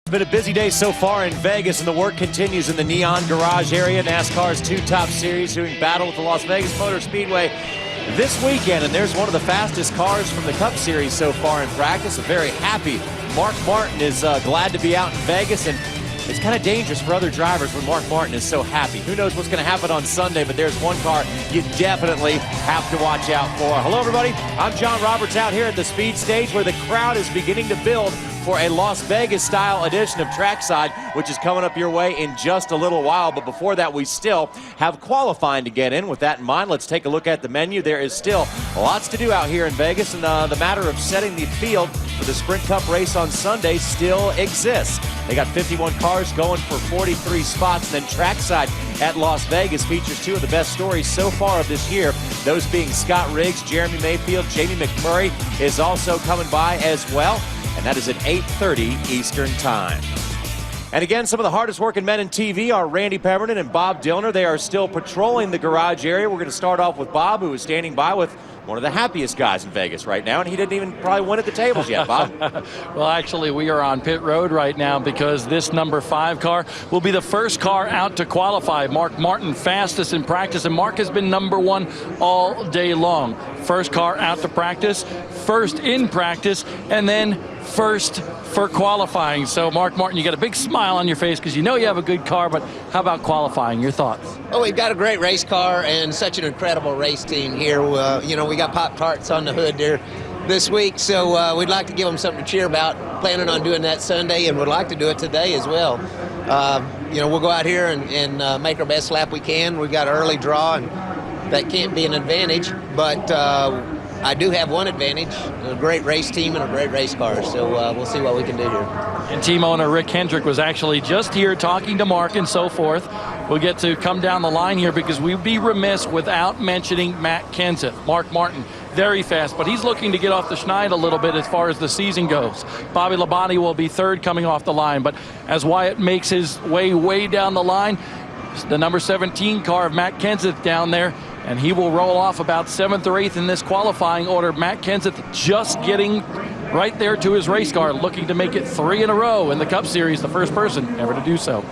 It's been a busy day so far in Vegas, and the work continues in the Neon Garage area. NASCAR's two top series doing battle with the Las Vegas Motor Speedway this weekend, and there's one of the fastest cars from the Cup Series so far in practice. A very happy Mark Martin is glad to be out in Vegas, and it's kind of dangerous for other drivers when Mark Martin is so happy. Who knows what's going to happen on Sunday, but there's one car you definitely have to watch out for. Hello, everybody. I'm John Roberts out here at the speed stage where the crowd is beginning to build for a Las Vegas-style edition of Trackside, which is coming up your way in just a little while. But before that, we still have qualifying to get in. With that in mind, let's take a look at the menu. There is still lots to do out here in Vegas, and the matter of setting the field for the Sprint Cup race on Sunday still exists. They got 51 cars going for 43 spots, and then Trackside at Las Vegas features two of the best stories so far of this year, those being Scott Riggs, Jeremy Mayfield, Jamie McMurray is also coming by as well. And that is at 8:30 Eastern Time. And again, some of the hardest working men in TV are Randy Pemberton and Bob Dillner. They are still patrolling the garage area. We're going to start off with Bob, who is standing by with one of the happiest guys in Vegas right now, and he didn't even probably win at the tables yet, Bob. Well, actually, we are on pit road right now because this number 5 car will be the first car out to qualify. Mark Martin, fastest in practice, and Mark has been number 1 all day long. First car out to practice, first in practice, and then first for qualifying. So, Mark Martin, you got a big smile on your face because you know you have a good car, but how about qualifying? Your thoughts? Well, we've got a great race car and such an incredible race team here. You know, we got Pop-Tarts on the hood there this week, so we'd like to give them something to cheer about. Planning on doing that Sunday, and would like to do it today as well. You know, we'll go out here and make our best lap we can. We've got an early draw, and that can't be an advantage, but I do have one advantage, a great race team and a great race car, so we'll see what we can do here. And team owner Rick Hendrick was actually just here talking to Mark and so forth. We'll get to come down the line here because we'd be remiss without mentioning Matt Kenseth. Mark Martin, very fast, but he's looking to get off the schneid a little bit as far as the season goes. Bobby Labonte will be third coming off the line, but as Wyatt makes his way down the line, the number 17 car of Matt Kenseth down there, and he will roll off about 7th or 8th in this qualifying order. Matt Kenseth just getting right there to his race car, looking to make it 3 in a row in the Cup Series, the first person ever to do so.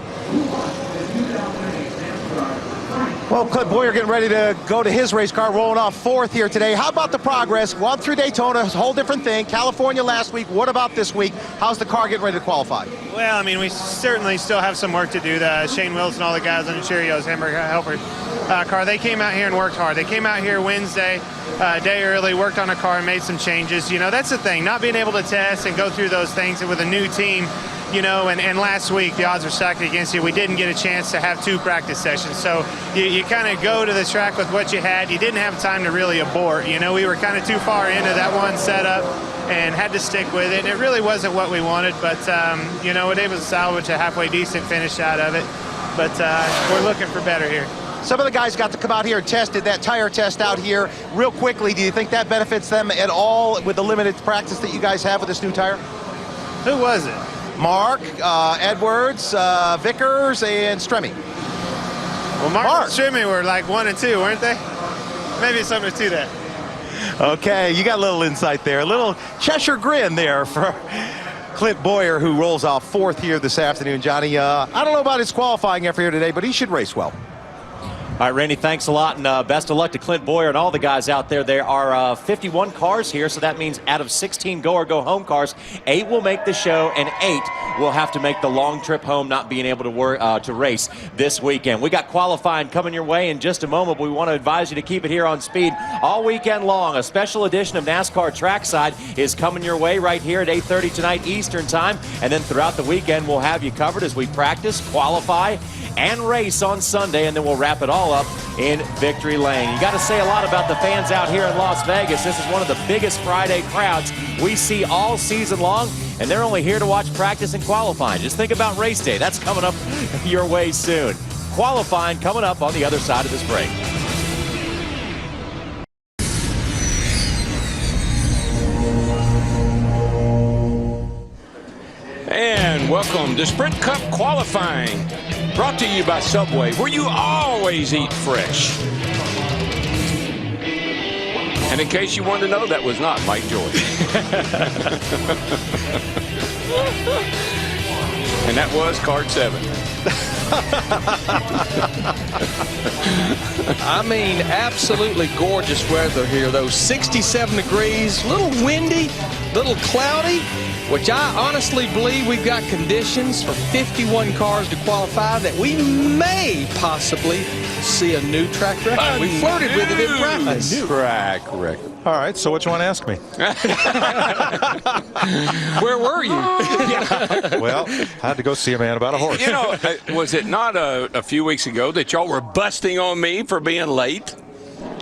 Well, Clint Boyer getting ready to go to his race car, rolling off 4th here today. How about the progress? Gone through Daytona, a whole different thing. California last week. What about this week? How's the car getting ready to qualify? Well, I mean, we certainly still have some work to do. Shane Wilson, all the guys on the Cheerios Hamburger Helper car, they came out here and worked hard. They came out here Wednesday, a day early, worked on a car and made some changes. You know, that's the thing, not being able to test and go through those things with a new team. You know, and last week the odds were stacked against you. We didn't get a chance to have 2 practice sessions. So you kind of go to the track with what you had. You didn't have time to really abort. You know, we were kind of too far into that one setup and had to stick with it. And it really wasn't what we wanted, but, you know, it was salvage a halfway decent finish out of it. But we're looking for better here. Some of the guys got to come out here and tested that tire test out here real quickly. Do you think that benefits them at all with the limited practice that you guys have with this new tire? Who was it? Mark, Edwards, Vickers, and Stremme. Well, Mark and Stremme were like 1 and 2, weren't they? Maybe something to that. Okay, you got a little insight there. A little Cheshire grin there for Clint Boyer, who rolls off 4th here this afternoon. Johnny, I don't know about his qualifying effort here today, but he should race well. All right, Randy, thanks a lot, and best of luck to Clint Boyer and all the guys out there. There are 51 cars here, so that means out of 16 go or go home cars, 8 will make the show, and 8 will have to make the long trip home, not being able to race this weekend. We got qualifying coming your way in just a moment, but we want to advise you to keep it here on Speed all weekend long. A special edition of NASCAR Trackside is coming your way right here at 8:30 tonight Eastern Time, and then throughout the weekend we'll have you covered as we practice, qualify, and race on Sunday, and then we'll wrap it all up in Victory Lane. You got to say a lot about the fans out here in Las Vegas. This is one of the biggest Friday crowds we see all season long, and they're only here to watch practice and qualifying. Just think about race day. That's coming up your way soon. Qualifying coming up on the other side of this break. And welcome to Sprint Cup qualifying, brought to you by Subway, where you always eat fresh. And in case you wanted to know, that was not Mike Joy. And that was card 7. I mean, absolutely gorgeous weather here, though. 67 degrees, a little windy, a little cloudy, which I honestly believe we've got conditions for 51 cars to qualify that we may possibly see a new track record. We flirted with it in practice. Track record. All right, so what you want to ask me? Where were you? Well, I had to go see a man about a horse. You know, was it not a few weeks ago that y'all were busting on me for being late?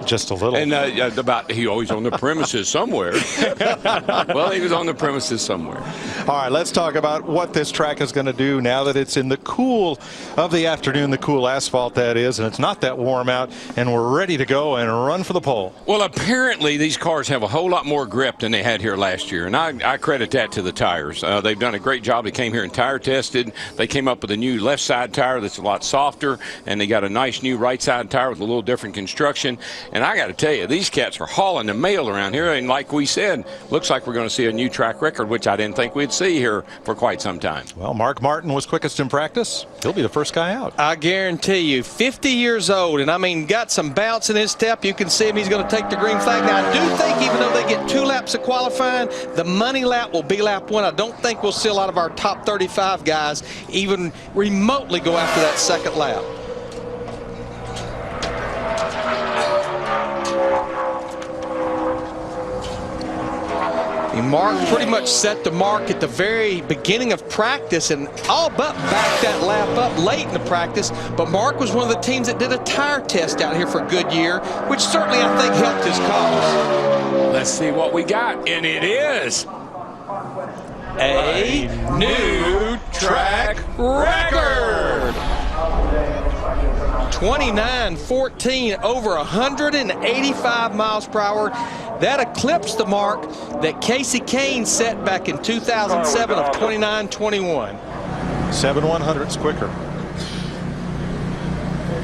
Just a little. And about he always on the premises somewhere. Well, he was on the premises somewhere. All right, let's talk about what this track is going to do now that it's in the cool of the afternoon, the cool asphalt that is, and it's not that warm out, and we're ready to go and run for the pole. Well, apparently these cars have a whole lot more grip than they had here last year, and I credit that to the tires. They've done a great job. They came here and tire tested. They came up with a new left side tire that's a lot softer, and they got a nice new right side tire with a little different construction. And I got to tell you, these cats are hauling the mail around here, and like we said, looks like we're going to see a new track record, which I didn't think we'd see here for quite some time. Well, Mark Martin was quickest in practice. He'll be the first guy out. I guarantee you, 50 years old, and I mean, got some bounce in his step. You can see him. He's going to take the green flag. Now, I do think even though they get 2 laps of qualifying, the money lap will be lap 1. I don't think we'll see a lot of our top 35 guys even remotely go after that second lap. Mark pretty much set the mark at the very beginning of practice and all but backed that lap up late in the practice. But Mark was one of the teams that did a tire test out here for Goodyear, which certainly I think helped his cause. Let's see what we got, and it is a new track record. 29.14 over 185 miles per hour. That eclipsed the mark that Casey Kane set back in 2007 of 29.21. 7/100ths quicker.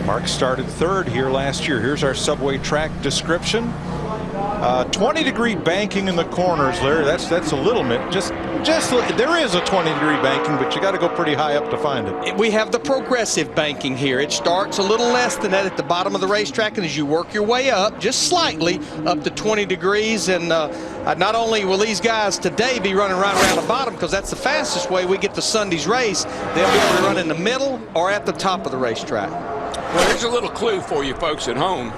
Mark started 3rd here last year. Here's our subway track description. 20-degree banking in the corners, Larry. That's a little bit. Just there is a 20-degree banking, but you got to go pretty high up to find it. We have the progressive banking here. It starts a little less than that at the bottom of the racetrack, and as you work your way up, just slightly, up to 20 degrees. And not only will these guys today be running right around the bottom, because that's the fastest way we get to Sunday's race, they'll be able to run in the middle or at the top of the racetrack. Well, here's a little clue for you folks at home.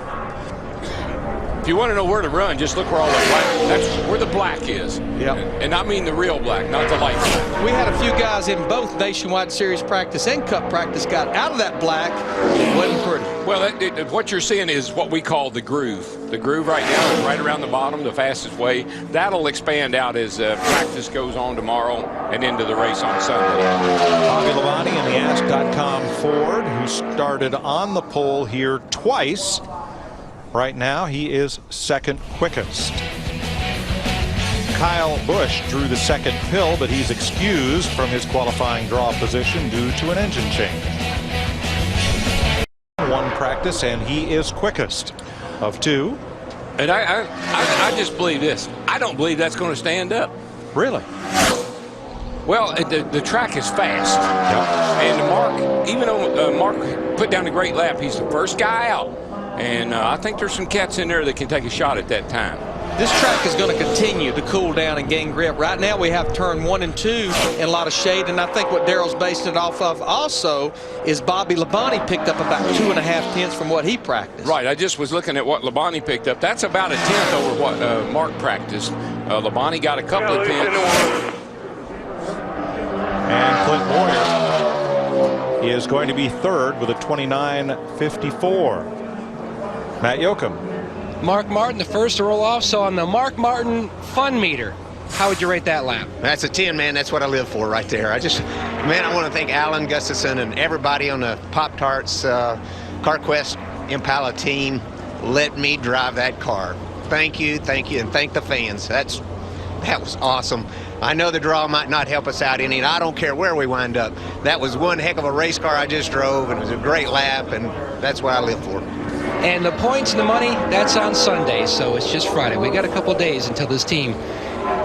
If you want to know where to run, just look where all the black, that's where the black is. Yep. And I mean the real black, not the light black. We had a few guys in both Nationwide Series practice and Cup practice got out of that black. It wasn't pretty. Well, what you're seeing is what we call the groove. The groove right now is right around the bottom, the fastest way. That'll expand out as practice goes on tomorrow and into the race on Sunday. Bobby Labonte in the Ask.com Ford, who started on the pole here twice. Right now, he is 2nd quickest. Kyle Busch drew the 2nd pill, but he's excused from his qualifying draw position due to an engine change. 1 practice, and he is quickest of 2. And I just believe this. I don't believe that's going to stand up. Really? Well, the track is fast. Yep. And Mark, even though Mark put down a great lap, he's the first guy out. And I think there's some cats in there that can take a shot at that time. This track is going to continue to cool down and gain grip. Right now we have turn 1 and 2 and a lot of shade, and I think what Darrell's basing it off of also is Bobby Labonte picked up about 2.5 tenths from what he practiced. Right, I just was looking at what Labonte picked up. That's about a tenth over what Mark practiced. Labonte got a couple of tenths. And Clint Boyer is going to be 3rd with a 29.54. Matt Yoakum. Mark Martin, the first to roll off. So on the Mark Martin fun meter, how would you rate that lap? That's a 10, man. That's what I live for right there. I want to thank Alan Gustafson and everybody on the Pop-Tarts CarQuest Impala team. Let me drive that car. Thank you, and thank the fans. That was awesome. I know the draw might not help us out any, and I don't care where we wind up. That was one heck of a race car I just drove, and it was a great lap, and that's what I live for. And the points and the money, that's on Sunday, so it's just Friday. We got a couple of days until this team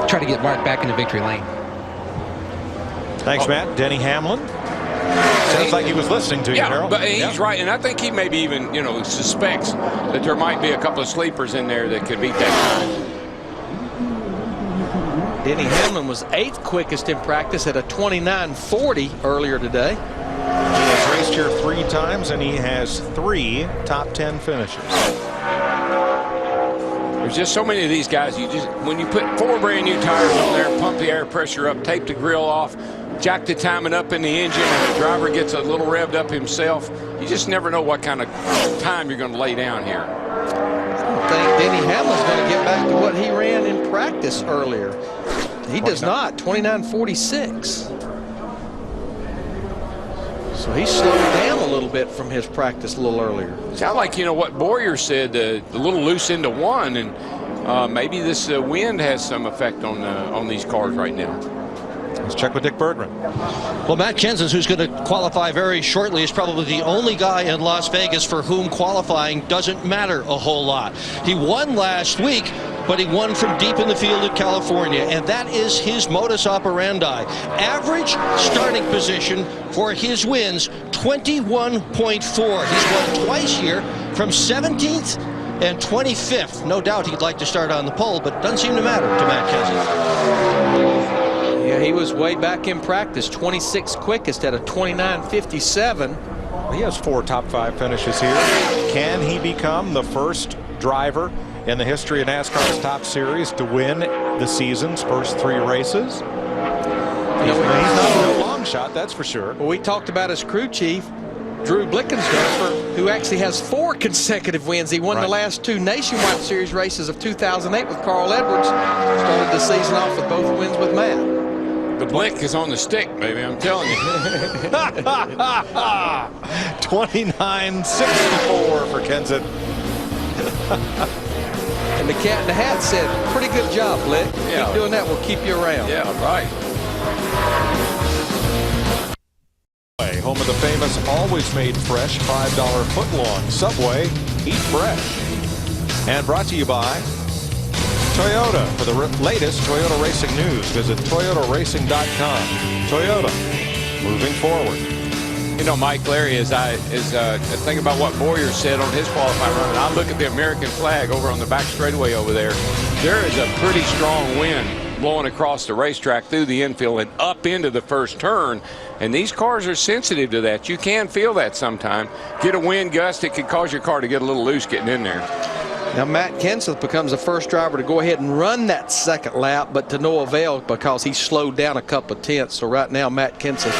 try to get Mark back into victory lane. Thanks, Matt. Denny Hamlin. Sounds like he was listening to you, Harold. But he's right, and I think he maybe even, suspects that there might be a couple of sleepers in there that could beat that time. Denny Hamlin was 8th quickest in practice at a 29:40 earlier today. He has raced here 3 times, and he has 3 top 10 finishes. There's just so many of these guys. When you put 4 brand new tires on there, pump the air pressure up, tape the grill off, jack the timing up in the engine, and the driver gets a little revved up himself, you just never know what kind of time you're going to lay down here. I don't think Denny Hamlin's going to get back to what he ran in practice earlier. He does not. 29:46. So he slowed down a little bit from his practice a little earlier. Sound like, what Boyer said, a little loose into one, and maybe this wind has some effect on these cars right now. Let's check with Dick Bergman. Well, Matt Kenseth, who's going to qualify very shortly, is probably the only guy in Las Vegas for whom qualifying doesn't matter a whole lot. He won last week, but he won from deep in the field in California, and that is his modus operandi. Average starting position for his wins, 21.4. He's won twice here from 17th and 25th. No doubt he'd like to start on the pole, but it doesn't seem to matter to Matt Kenseth. Yeah, he was way back in practice, 26th quickest at a 29:57. He has 4 top 5 finishes here. Can he become the first driver in the history of NASCAR's top series to win the season's first 3 races? He's not a long shot, that's for sure. Well, we talked about his crew chief, Drew Blickensderfer, who actually has 4 consecutive wins. He won the last 2 Nationwide Series races of 2008 with Carl Edwards. Started the season off with both wins with Matt. The blick is on the stick, baby, I'm telling you. 29.64 for Kenseth. And the cat in the hat said, pretty good job, Blick. Yeah. Keep doing that, we'll keep you around. Yeah, right. Home of the famous always made fresh $5 footlong Subway. Eat fresh. And brought to you by Toyota. For the latest Toyota racing news, visit toyotaracing.com. Toyota, moving forward. Mike Larry, as I think about what Boyer said on his qualifying run, and I look at the American flag over on the back straightaway over there, there is a pretty strong wind blowing across the racetrack through the infield and up into the first turn. And these cars are sensitive to that. You can feel that sometime. Get a wind gust, it could cause your car to get a little loose getting in there. Now Matt Kenseth becomes the first driver to go ahead and run that second lap, but to no avail because he slowed down a couple of tenths. So right now Matt Kenseth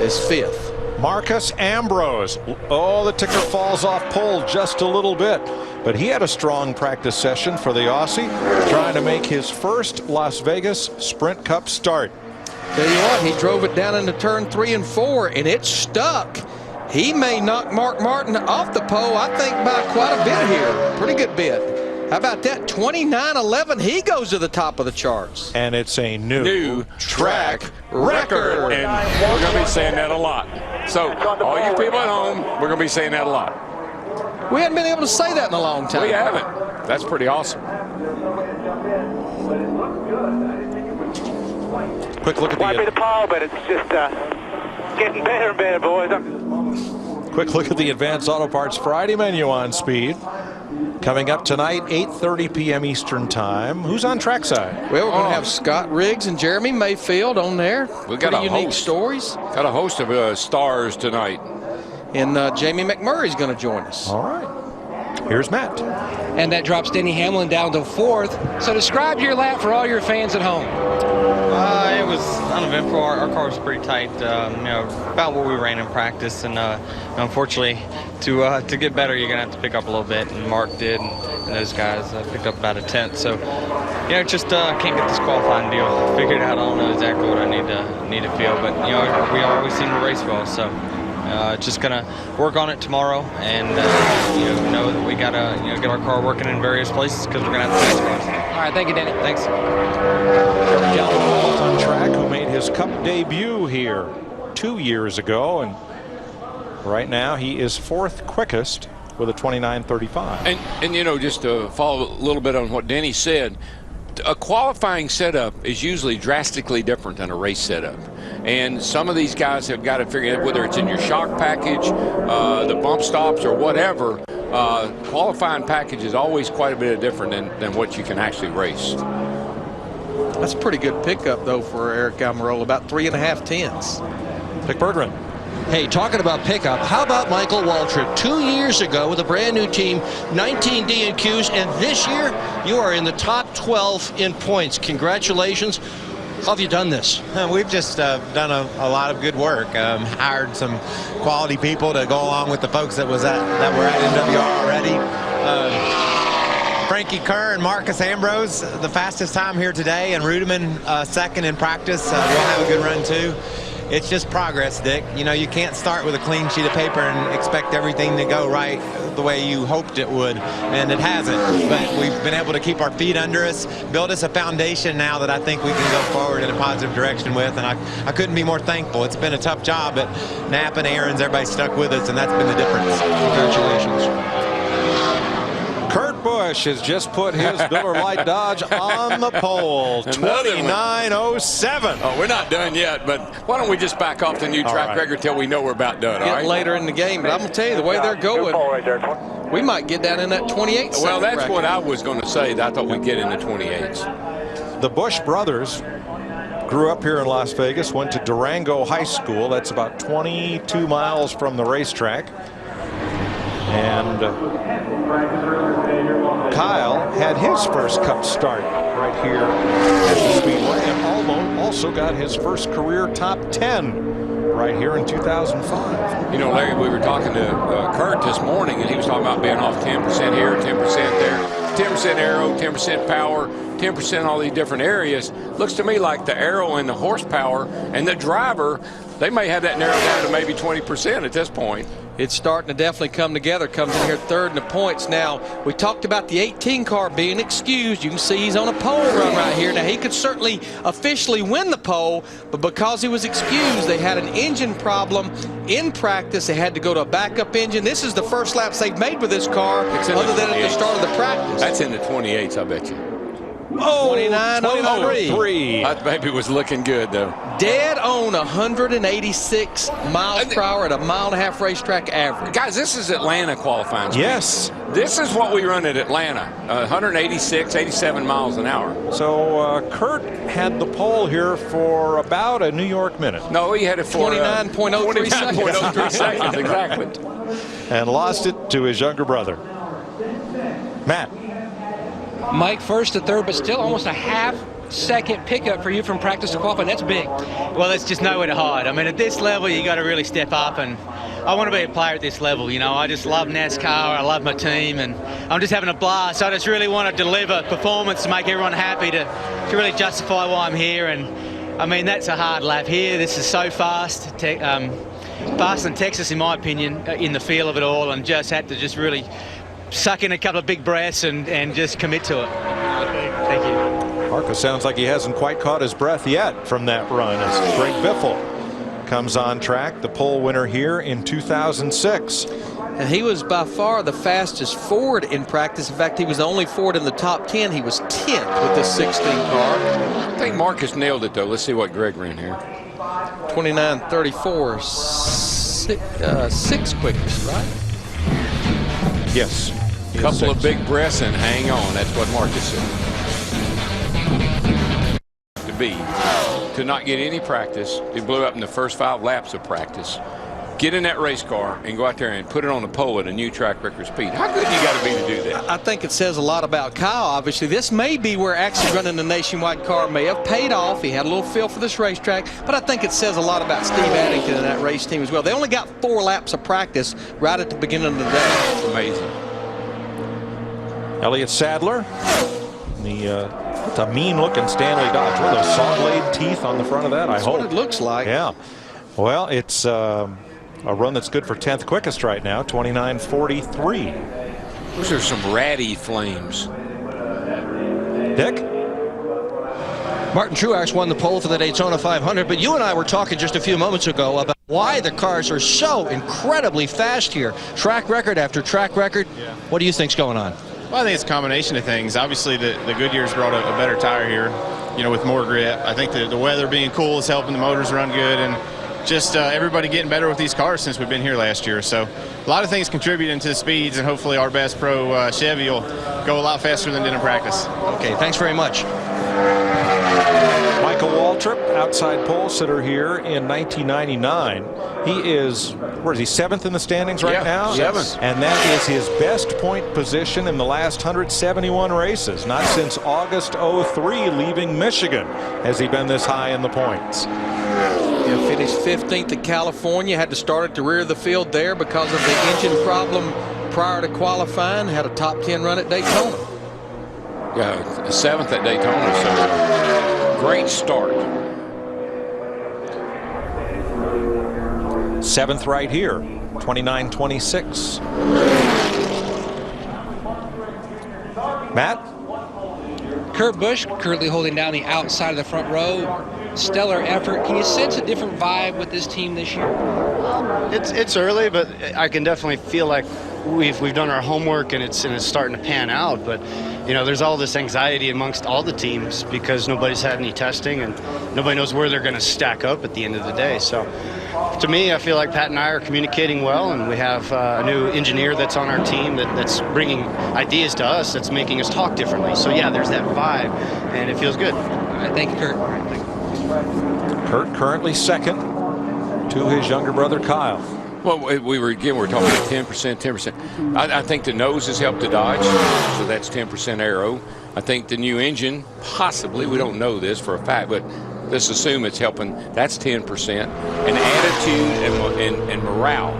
is 5th. Marcus Ambrose. Oh, the ticker falls off pole just a little bit. But he had a strong practice session for the Aussie, trying to make his first Las Vegas Sprint Cup start. Tell you what, he drove it down into turn 3 and 4, and it stuck. He may knock Mark Martin off the pole, I think, by quite a bit here. Pretty good bit. How about that? 29.11. He goes to the top of the charts. And it's a new track record. And we're going to be saying that a lot. So, all you people at home, we're going to be saying that a lot. We haven't been able to say that in a long time. We haven't. That's pretty awesome. Quick look at Might be the pole, but it's just getting better and better, boys. Quick look at the Advanced Auto Parts Friday menu on Speed. Coming up tonight, 8:30 p.m. Eastern Time. Who's on trackside? Well, we're going to have Scott Riggs and Jeremy Mayfield on there. We've got pretty a unique host. stories. Got a host of stars tonight. And Jamie McMurray's going to join us. All right. Here's Matt. And that drops Denny Hamlin down to 4th. So describe your lap for all your fans at home. It was uneventful. Our car was pretty tight, about what we ran in practice. And unfortunately, to get better, you're going to have to pick up a little bit. And Mark did, and those guys picked up about a tenth. So, just can't get this qualifying deal figured out. I don't know exactly what I need to feel. But, we always seem to race well. So, just going to work on it tomorrow and, know that we got to, get our car working in various places because we're going to have to race cars. All right, thank you, Denny. Thanks. Calvin Walls on track, who made his Cup debut here 2 years ago, and right now he is 4th quickest with a 29.35. And just to follow a little bit on what Denny said, A qualifying setup is usually drastically different than a race setup. And some of these guys have got to figure out whether it's in your shock package, the bump stops, or whatever. Qualifying package is always quite a bit different than what you can actually race. That's a pretty good pickup, though, for Eric Almirola, about 3.5 tenths. Dick Berggren. Hey, talking about pickup, how about Michael Waltrip? 2 years ago with a brand new team, 19 D&Qs, and this year you are in the top 12 in points. Congratulations. How have you done this? We've just done a lot of good work. Hired some quality people to go along with the folks that were at NWR already. Frankie Kerr and Marcus Ambrose, the fastest time here today, and Rudeman second in practice. We'll have a good run too. It's just progress, Dick. You know, you can't start with a clean sheet of paper and expect everything to go right the way you hoped it would, and it hasn't. But we've been able to keep our feet under us, build us a foundation now that I think we can go forward in a positive direction with, and I couldn't be more thankful. It's been a tough job, but Knapp and Aarons, everybody stuck with us, and that's been the difference. Congratulations. Kurt Busch has just put his Miller Lite Dodge on the pole. 29:07. Oh, we're not done yet, but why don't we just back off the new track record till we know we're about done, all right? Later in the game, but I'm going to tell you, the way they're going, we might get down in that 28. Well, that's bracket. what I was going to say. I thought we'd get in the 28s. The Busch brothers grew up here in Las Vegas, went to Durango High School. That's about 22 miles from the racetrack. And Kyle had his first Cup start right here at the Speedway, and also got his first career top 10 right here in 2005. You know, Larry, we were talking to Kurt this morning, and he was talking about being off 10% here, 10% there, 10% aero, 10% power, 10% all these different areas. Looks to me like the aero and the horsepower and the driver, they may have that narrowed down to maybe 20% at this point. It's starting to definitely come together. Comes in here third in the points. Now, we talked about the 18 car being excused. You can see he's on a pole run right here. Now, he could certainly officially win the pole, but because he was excused, they had an engine problem in practice. They had to go to a backup engine. This is the first laps they've made with this car, other than at the start of the practice. That's in the 28s, I bet you. Oh, 29.03. That baby was looking good, though. Dead on 186 miles per hour at a 1.5-mile racetrack average. Guys, this is Atlanta qualifying speed. Yes. This is what we run at Atlanta, 186, 87 miles an hour. So Kurt had the pole here for about a New York minute. No, he had it for 29.03 seconds. 29.03 seconds, exactly. And lost it to his younger brother. Matt. Mike first to third, but still almost a half-second pickup for you from practice to qualifying. That's big. Well, it's just nowhere to hide. I mean, at this level, you got to really step up, and I want to be a player at this level. You know, I just love NASCAR. I love my team, and I'm just having a blast. I just really want to deliver performance to make everyone happy, to really justify why I'm here. And I mean, that's a hard lap here. This is so fast, faster than Texas, in my opinion, in the feel of it all, and just had to just really suck in a couple of big breaths and just commit to it. Thank you. Marcus sounds like he hasn't quite caught his breath yet from that run as Greg Biffle comes on track, the pole winner here in 2006. And he was by far the fastest Ford in practice. In fact, he was the only Ford in the top 10. He was 10th with this 16 car. I think Marcus nailed it, though. Let's see what Greg ran here. 29.34, sixth quickest, right? Yes. Couple of big breaths and hang on. That's what Marcus said. To not get any practice. He blew up in the first 5 laps of practice. Get in that race car and go out there and put it on the pole at a new track record speed. How good you got to be to do that? I think it says a lot about Kyle, obviously. This may be where actually running the nationwide car may have paid off. He had a little feel for this racetrack, but I think it says a lot about Steve Addington and that race team as well. They only got 4 laps of practice right at the beginning of the day. That's amazing. Elliott Sadler, the mean-looking Stanley Dodge. What are those saw-blade teeth on the front of that? That's what it looks like. Yeah. Well, it's a run that's good for 10th quickest right now, 29.43. Those are some ratty flames. Dick? Martin Truex won the pole for the Daytona 500, but you and I were talking just a few moments ago about why the cars are so incredibly fast here. Track record after track record. Yeah. What do you think's going on? Well, I think it's a combination of things. Obviously, the Goodyear's brought a better tire here, you know, with more grip. I think the weather being cool is helping the motors run good, and just everybody getting better with these cars since we've been here last year. So a lot of things contributing to the speeds, and hopefully our best pro Chevy will go a lot faster than did in practice. Okay, thanks very much. Michael Waltrip, outside pole sitter here in 1999. He is, where is he, 7th in the standings right now? 7th. And that is his best point position in the last 171 races. Not since August 03, leaving Michigan, has he been this high in the points. Yeah, finished 15th at California, had to start at the rear of the field there because of the engine problem prior to qualifying, had a top 10 run at Daytona. Yeah, 7th at Daytona, so great start. 7th right here, 29-26. Matt? Kurt Busch currently holding down the outside of the front row. Stellar effort. Can you sense a different vibe with this team this year? It's early, but I can definitely feel like we've done our homework and it's starting to pan out. But you know, there's all this anxiety amongst all the teams because nobody's had any testing and nobody knows where they're going to stack up at the end of the day. So to me, I feel like Pat and I are communicating well, and we have a new engineer that's on our team that's bringing ideas to us, that's making us talk differently. So yeah, there's that vibe, and it feels good. All right, thank you, Kurt. Kurt currently 2nd to his younger brother Kyle. Well, we were talking about 10%. I think the nose has helped the Dodge, so that's 10% aero. I think the new engine, possibly, we don't know this for a fact, but let's assume it's helping. That's 10%. And attitude and morale,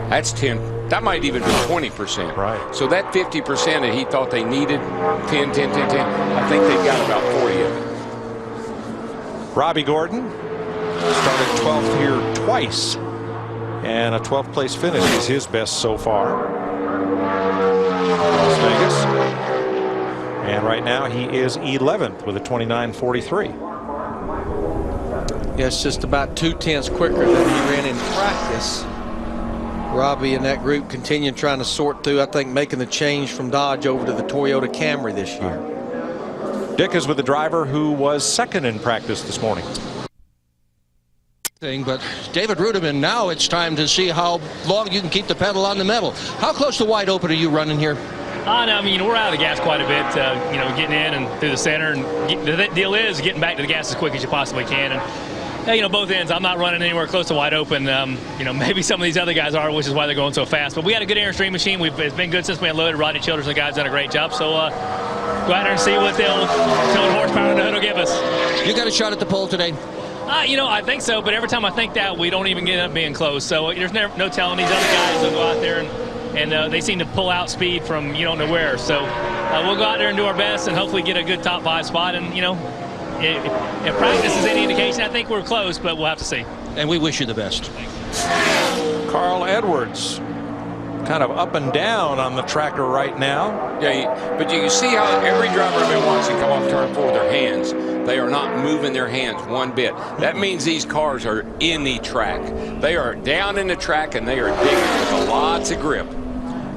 that's 10. That might even be 20%. Right. So that 50% that he thought they needed, 10, I think they've got about 40 of it. Robbie Gordon started 12th here twice, and a 12th place finish is his best so far. Las Vegas. And right now he is 11th with a 29.43. Yeah, it's just about 0.2 quicker than he ran in practice. Robbie and that group continue trying to sort through, I think, making the change from Dodge over to the Toyota Camry this year. Dick is with the driver who was 2nd in practice this morning. But David Rudiman, now it's time to see how long you can keep the pedal on the metal. How close to wide open are you running here? No, I mean, we're out of the gas quite a bit, you know, getting in and through the center. And the deal is getting back to the gas as quick as you possibly can. And, you know, both ends, I'm not running anywhere close to wide open. You know, maybe some of these other guys are, which is why they're going so fast. But we had a good Airstream machine. It's been good since we unloaded. Rodney Childers and the guys done a great job. So go out there and see what they'll towing horsepower in the hood will give us. You got a shot at the pole today? You know, I think so, but every time I think that, we don't even end up being close. So there's no telling these other guys will go out there and they seem to pull out speed from you don't know where. So we'll go out there and do our best and hopefully get a good top 5 spot. And, you know, if practice is any indication, I think we're close, but we'll have to see. And we wish you the best. Carl Edwards, kind of up and down on the tracker right now. Yeah, but you can see how every driver I've been watching come off turn 4 with their hands. They are not moving their hands one bit. That means these cars are in the track. They are down in the track and they are digging with lots of grip.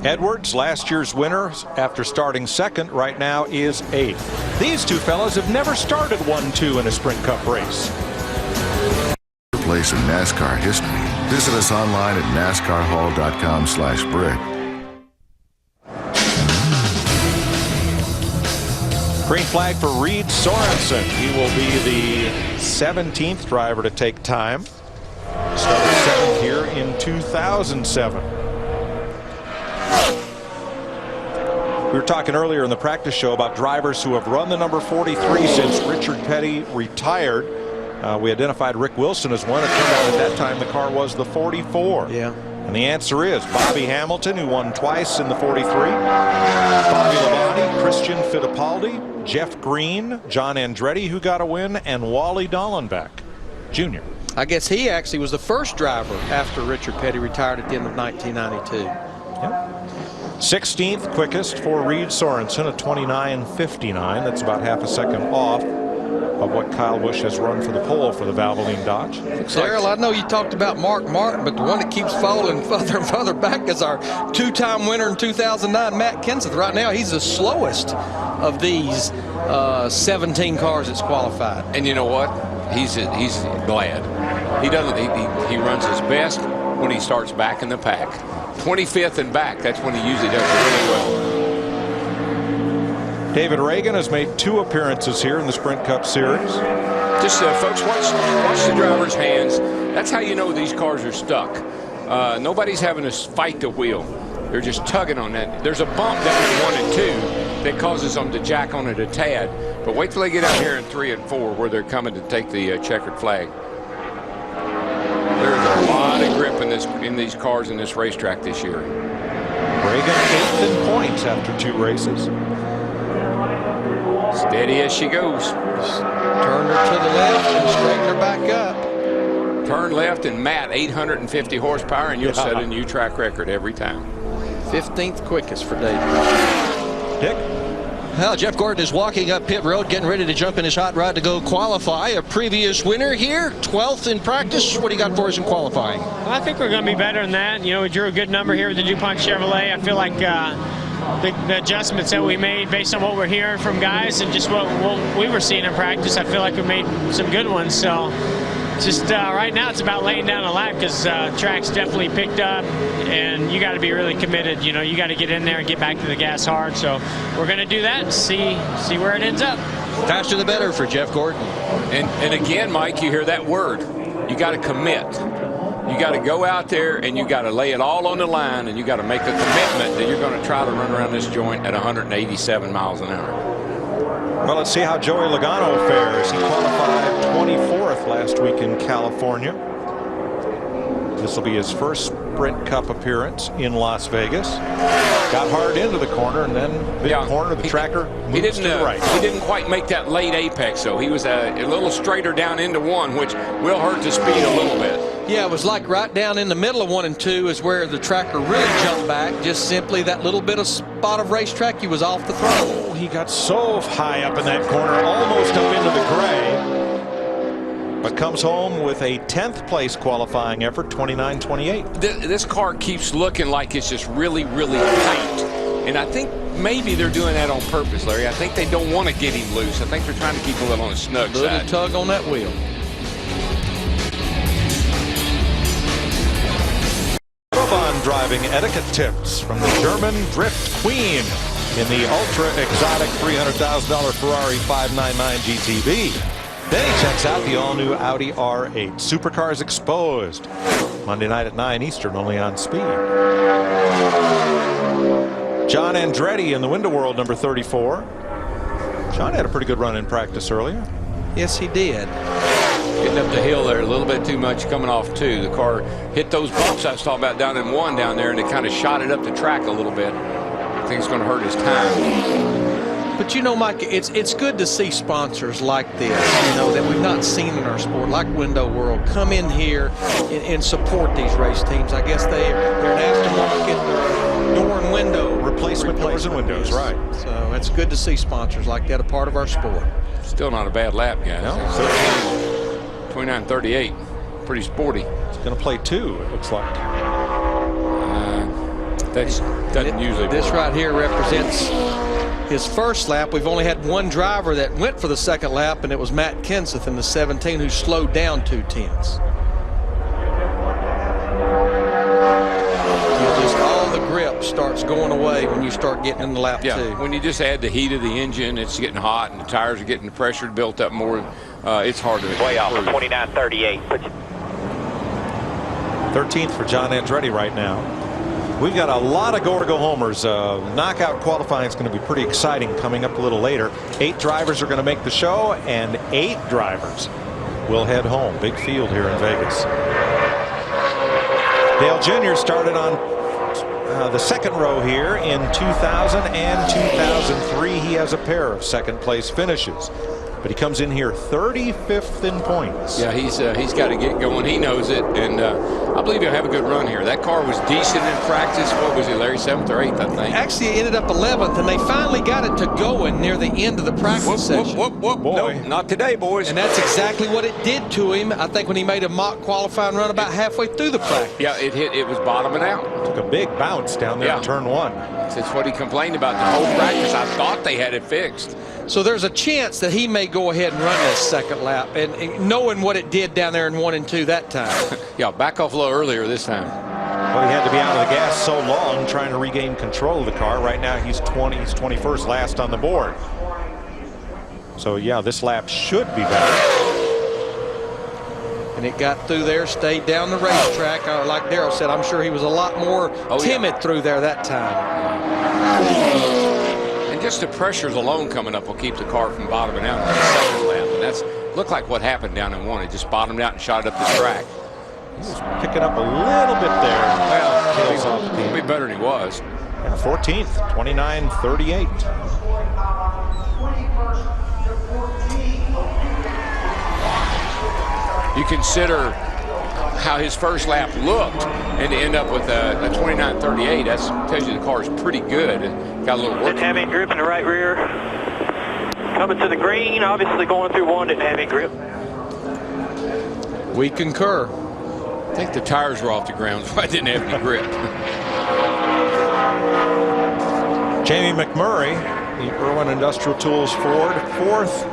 Edwards, last year's winner, after starting 2nd, right now is 8th. These two fellas have never started 1-2 in a Sprint Cup race. Place in NASCAR history. Visit us online at NASCARHall.com/brick. Green flag for Reed Sorensen. He will be the 17th driver to take time. Started 7th here in 2007. We were talking earlier in the practice show about drivers who have run the number 43 since Richard Petty retired. We identified Rick Wilson as one. It turned out at that time the car was the 44. Yeah. And the answer is Bobby Hamilton, who won twice in the 43. Bobby Labonte, Christian Fittipaldi, Jeff Green, John Andretti, who got a win, and Wally Dallenbach Jr. I guess he actually was the first driver after Richard Petty retired at the end of 1992. Yep. 16th quickest for Reed Sorensen, a 29.59. That's about half a second off of what Kyle Busch has run for the pole for the Valvoline Dodge. Daryl, I know you talked about Mark Martin, but the one that keeps falling further and further back is our two-time winner in 2009, Matt Kenseth. Right now, he's the slowest of these 17 cars that's qualified. And you know what? He's glad. He doesn't. He runs his best when he starts back in the pack. 25th and back. That's when he usually does really well. David Reagan has made 2 appearances here in the Sprint Cup Series. Just folks, watch the driver's hands. That's how you know these cars are stuck. Nobody's having to fight the wheel. They're just tugging on that. There's a bump down in 1 and 2 that causes them to jack on it a tad. But wait till they get out here in 3 and 4 where they're coming to take the checkered flag. There's a lot of grip in these cars in this racetrack this year. Reagan 8th in points after 2 races. Steady as she goes. Turn her to the left and straighten her back up. Turn left and Matt, 850 horsepower, and you'll set a new track record every time. 15th quickest for David. Dick? Well, Jeff Gordon is walking up pit road, getting ready to jump in his hot rod to go qualify. A previous winner here, 12th in practice. What do you got for us in qualifying? Well, I think we're going to be better than that. You know, we drew a good number here with the DuPont Chevrolet. I feel like the adjustments that we made based on what we're hearing from guys and just what we were seeing in practice, I feel like we made some good ones. So just right now it's about laying down a lap because track's definitely picked up and you got to be really committed. You know, you got to get in there and get back to the gas hard. So we're going to do that and see where it ends up. Faster the better for Jeff Gordon. And again, Mike, you hear that word. You got to commit. You got to go out there and you got to lay it all on the line and you got to make a commitment that you're going to try to run around this joint at 187 miles an hour. Well, let's see how Joey Logano fares. He qualified 24th last week in California. This will be his first Sprint Cup appearance in Las Vegas. Got hard into the corner and then corner, the tracker moves to the right. He didn't quite make that late apex, though. He was a little straighter down into 1, which will hurt the speed a little bit. Yeah, it was like right down in the middle of 1 and 2 is where the tracker really jumped back. Just simply that little bit of spot of racetrack, he was off the throttle. Oh, he got so high up in that corner, almost up into the gray, but comes home with a 10th place qualifying effort, 29-28. This car keeps looking like it's just really, really tight. And I think maybe they're doing that on purpose, Larry. I think they don't want to get him loose. I think they're trying to keep a little on the snug side. Little tug on that wheel. Driving etiquette tips from the German Drift Queen in the ultra exotic $300,000 Ferrari 599 GTB. Then he checks out the all-new Audi R8. Supercars Exposed. Monday night at 9 Eastern, only on Speed. John Andretti in the Window World, number 34. John had a pretty good run in practice earlier. Yes, he did. Getting up the hill there a little bit too much, coming off 2. The car hit those bumps I was talking about down in 1 down there, and it kind of shot it up the track a little bit. I think it's going to hurt his time. But you know, Mike, it's good to see sponsors like this, you know, that we've not seen in our sport, like Window World, come in here and support these race teams. I guess they're an aftermarket door and window. Replacement doors and windows, right. So it's good to see sponsors like that a part of our sport. Still not a bad lap, guys. No. 29-38. Pretty sporty. It's going to play 2, it looks like. That doesn't usually This work. right here represents his first lap. We've only had one driver that went for the second lap, and it was Matt Kenseth in the 17 who slowed down 2/10. Just all the grip starts going away when you start getting in the lap 2. When you just add the heat of the engine, it's getting hot and the tires are getting the pressure built up more. It's hard to way off of 29-38. 13th for John Andretti right now. We've got a lot of go homers. Knockout qualifying is going to be pretty exciting coming up a little later. 8 drivers are going to make the show, and 8 drivers will head home. Big field here in Vegas. Dale Jr. started on the second row here in 2000 and 2003. He has a pair of second place finishes. But he comes in here 35th in points. Yeah, he's got to get going. He knows it, and I believe he'll have a good run here. That car was decent in practice. What was he, Larry? 7th or 8th, I think. Actually, it ended up 11th, and they finally got it to going near the end of the practice session. No, not today, boys. And that's exactly what it did to him. I think when he made a mock qualifying run about halfway through the practice. Yeah, it was bottoming out. Took a big bounce down there in turn 1. That's what he complained about the whole practice. I thought they had it fixed. So there's a chance that he may go ahead and run this second lap, and knowing what it did down there in 1 and 2 that time. Yeah, back off a little earlier this time. Well, he had to be out of the gas so long trying to regain control of the car. Right now he's 21st last on the board. So yeah, this lap should be better. And it got through there, stayed down the racetrack. Like Darrell said, I'm sure he was a lot more timid through there that time. Just the pressures alone coming up will keep the car from bottoming out in the second lap. And that's looked like what happened down in 1. It just bottomed out and shot up the track. He was picking up a little bit there. Well, he'll be better than he was. Yeah, 14th, 29.38. You consider how his first lap looked, and to end up with a 29.38, that tells you the car is pretty good. Got a little work. Didn't have any grip in the right rear. Coming to the green, obviously going through 1, didn't have any grip. We concur. I think the tires were off the ground, so I didn't have any grip. Jamie McMurray, the Irwin Industrial Tools Ford, 4th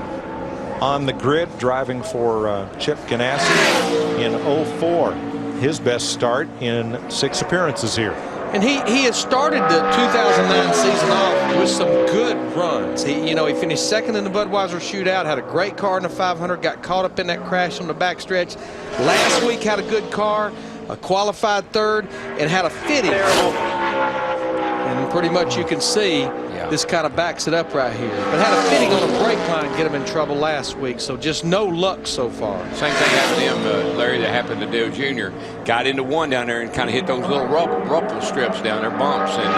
on the grid, driving for Chip Ganassi in 04. His best start in 6 appearances here. And he has started the 2009 season off with some good runs. He finished 2nd in the Budweiser shootout, had a great car in the 500, got caught up in that crash on the backstretch. Last week had a good car, qualified 3rd, and had a fitting. And pretty much you can see this kind of backs it up right here. But had a fitting on a brake line get him in trouble last week, so just no luck so far. Same thing happened to him, Larry, that happened to Dale Jr. Got into 1 down there and kind of hit those little ruffle strips down there, bumps, and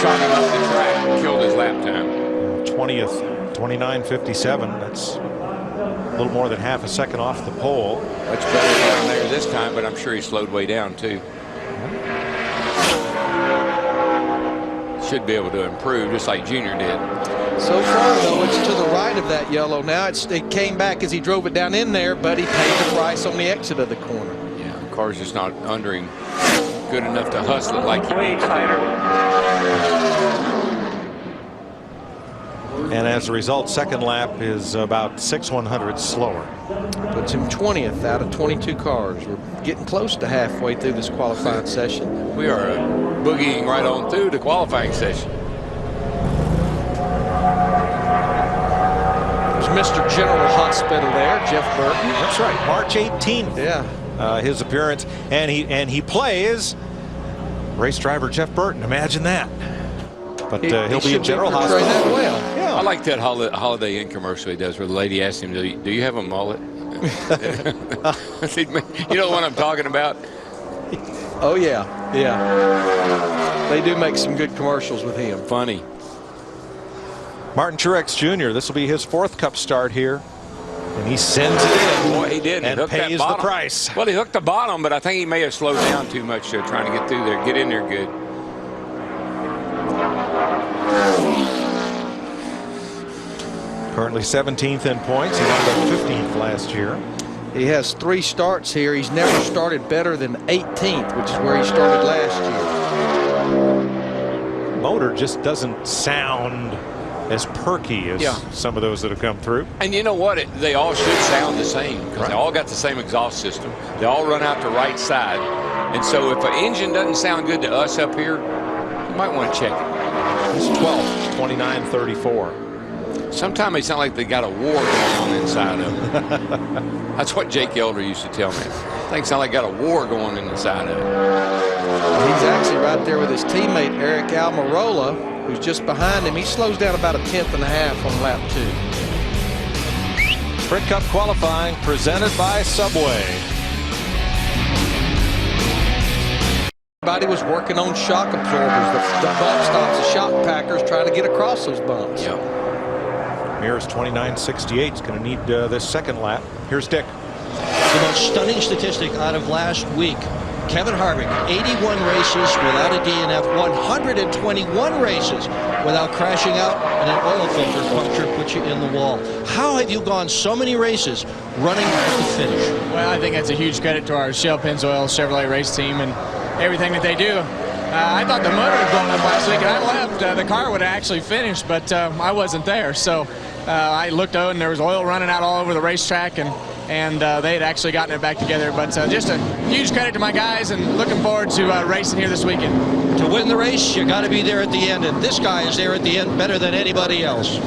shot him up the track and killed his lap time. 20th, 29.57. That's a little more than half a second off the pole. Much better down there this time, but I'm sure he slowed way down, too. Should be able to improve just like Junior did. So far, though, it's to the right of that yellow. Now it came back as he drove it down in there, but he paid the price on the exit of the corner. Yeah, the car's just not under him good enough to hustle it like he needs to. And as a result, second lap is about 6/100 slower. Puts him 20th out of 22 cars. We're getting close to halfway through this qualifying session. We are boogieing right on through the qualifying session. There's Mr. General Hospital there, Jeff Burton. That's right, March 18th. Yeah. His appearance, and he plays race driver Jeff Burton. Imagine that. But he'll be at General Hospital. That well. Yeah. I like that Holiday Inn commercial he does where the lady asks him, do you have a mullet? You know what I'm talking about? Oh, yeah. Yeah. They do make some good commercials with him. Funny. Martin Truex Jr., this will be his 4th Cup start here. And he sends it in. Boy, he did. And pays the price. Well, he hooked the bottom, but I think he may have slowed down too much trying to get through there. Get in there good. Currently 17th in points. He wound up 15th last year. He has 3 starts here. He's never started better than 18th, which is where he started last year. Motor just doesn't sound as perky as some of those that have come through. And you know what? They all should sound the same because they all got the same exhaust system. They all run out the right side. And so if an engine doesn't sound good to us up here, you might want to check it. It's 12th, 29.34. Sometimes they sound like they got a war going on inside of them. That's what Jake Elder used to tell me. Things sound like got a war going inside of it. He's actually right there with his teammate Eric Almirola, who's just behind him. He slows down about 1.5 tenths on lap 2. Sprint Cup qualifying presented by Subway. Everybody was working on shock absorbers, the bump stops, the shock packers, trying to get across those bumps. Yeah. Mears 29.68. He's going to need this second lap. Here's Dick. The most stunning statistic out of last week. Kevin Harvick, 81 races without a DNF, 121 races without crashing out, and an oil filter puncture put you in the wall. How have you gone so many races running at the finish? Well, I think that's a huge credit to our Shell Pennzoil Chevrolet race team and everything that they do. I thought the motor had blown up last week, and I left. The car would have actually finished, but I wasn't there. So I looked out, and there was oil running out all over the racetrack, and they had actually gotten it back together. But just a huge credit to my guys, and looking forward to racing here this weekend. To win the race, you got to be there at the end, and this guy is there at the end better than anybody else.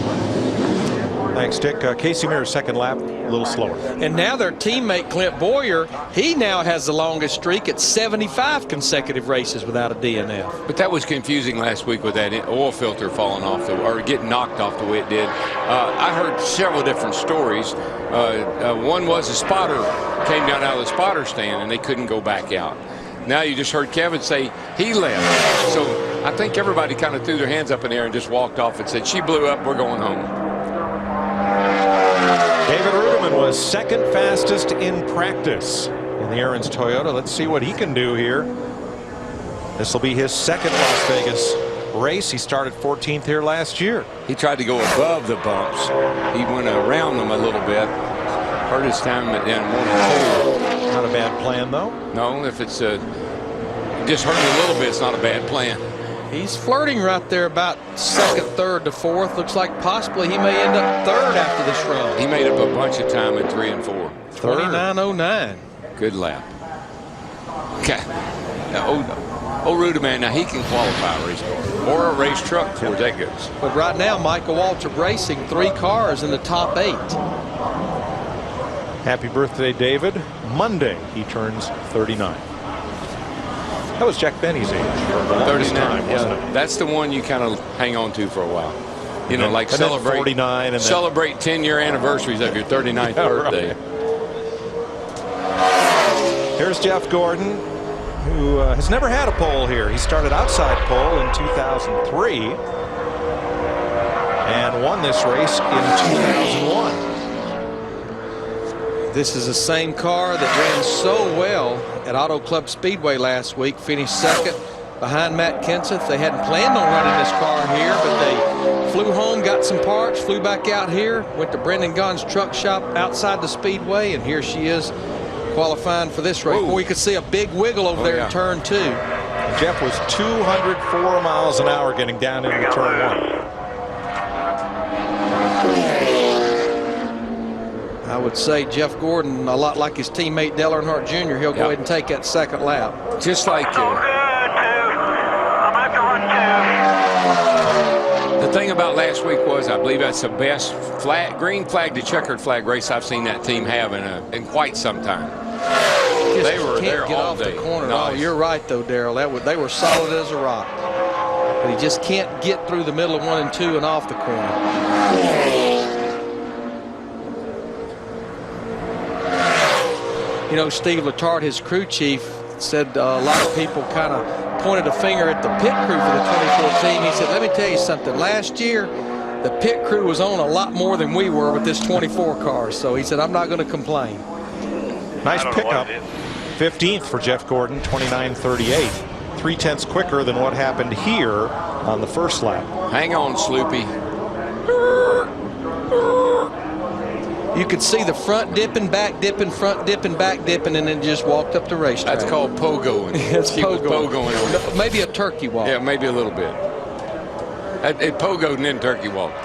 Thanks, Dick. Casey Mears, second lap, a little slower. And now their teammate Clint Boyer, he now has the longest streak at 75 consecutive races without a DNF. But that was confusing last week with that oil filter falling off, or getting knocked off the way it did. I heard several different stories. One was a spotter came down out of the spotter stand and they couldn't go back out. Now you just heard Kevin say he left. So I think everybody kind of threw their hands up in the air and just walked off and said, she blew up, we're going home. David Ruderman was second fastest in practice in the Aaron's Toyota. Let's see what he can do here. This will be his second Las Vegas race. He started 14th here last year. He tried to go above the bumps. He went around them a little bit. Hurt his time at end 1 and 2. Not a bad plan, though. No, if it's just hurting a little bit, it's not a bad plan. He's flirting right there about second, third to fourth. Looks like possibly he may end up third after this run. He made up a bunch of time in 3 and 4. 29.09. Good lap. Okay. Now, Ruderman, now he can qualify a race car or a race truck before that goes. But right now, Michael Waltrip Racing, 3 cars in the top 8. Happy birthday, David. Monday, he turns 39. That was Jack Benny's age for the longest time, wasn't it? That's the one you kind of hang on to for a while. You know, like celebrate 49 and celebrate 10-year anniversaries of your 39th birthday. Right. Here's Jeff Gordon, who has never had a pole here. He started outside pole in 2003 and won this race in 2001. This is the same car that ran so well at Auto Club Speedway last week. Finished second behind Matt Kenseth. They hadn't planned on running this car here, but they flew home, got some parts, flew back out here, went to Brendan Gaughan's truck shop outside the Speedway, and here she is qualifying for this race. Boy, you could see a big wiggle over there in turn 2. Jeff was 204 miles an hour getting down into turn 1. I would say Jeff Gordon, a lot like his teammate Dale Earnhardt Jr., he'll go ahead and take that second lap. Just like the thing about last week was, I believe that's the best green flag to checkered flag race I've seen that team have in quite some time. They were there all day. The corner. No, you're right though, Darrell. They were solid as a rock, but he just can't get through the middle of 1 and 2 and off the corner. You know, Steve Letarte, his crew chief, said a lot of people kind of pointed a finger at the pit crew for the 24 team. He said, let me tell you something. Last year, the pit crew was on a lot more than we were with this 24 car. So he said, I'm not going to complain. Nice pickup. 15th for Jeff Gordon, 29.38. 3/10 quicker than what happened here on the first lap. Hang on, Sloopy. You could see the front dipping, back dipping, front dipping, back dipping, and then just walked up the racetrack. That's called pogoing. It's pogoing. Maybe a turkey walk. Yeah, maybe a little bit. It pogoed and then turkey walked.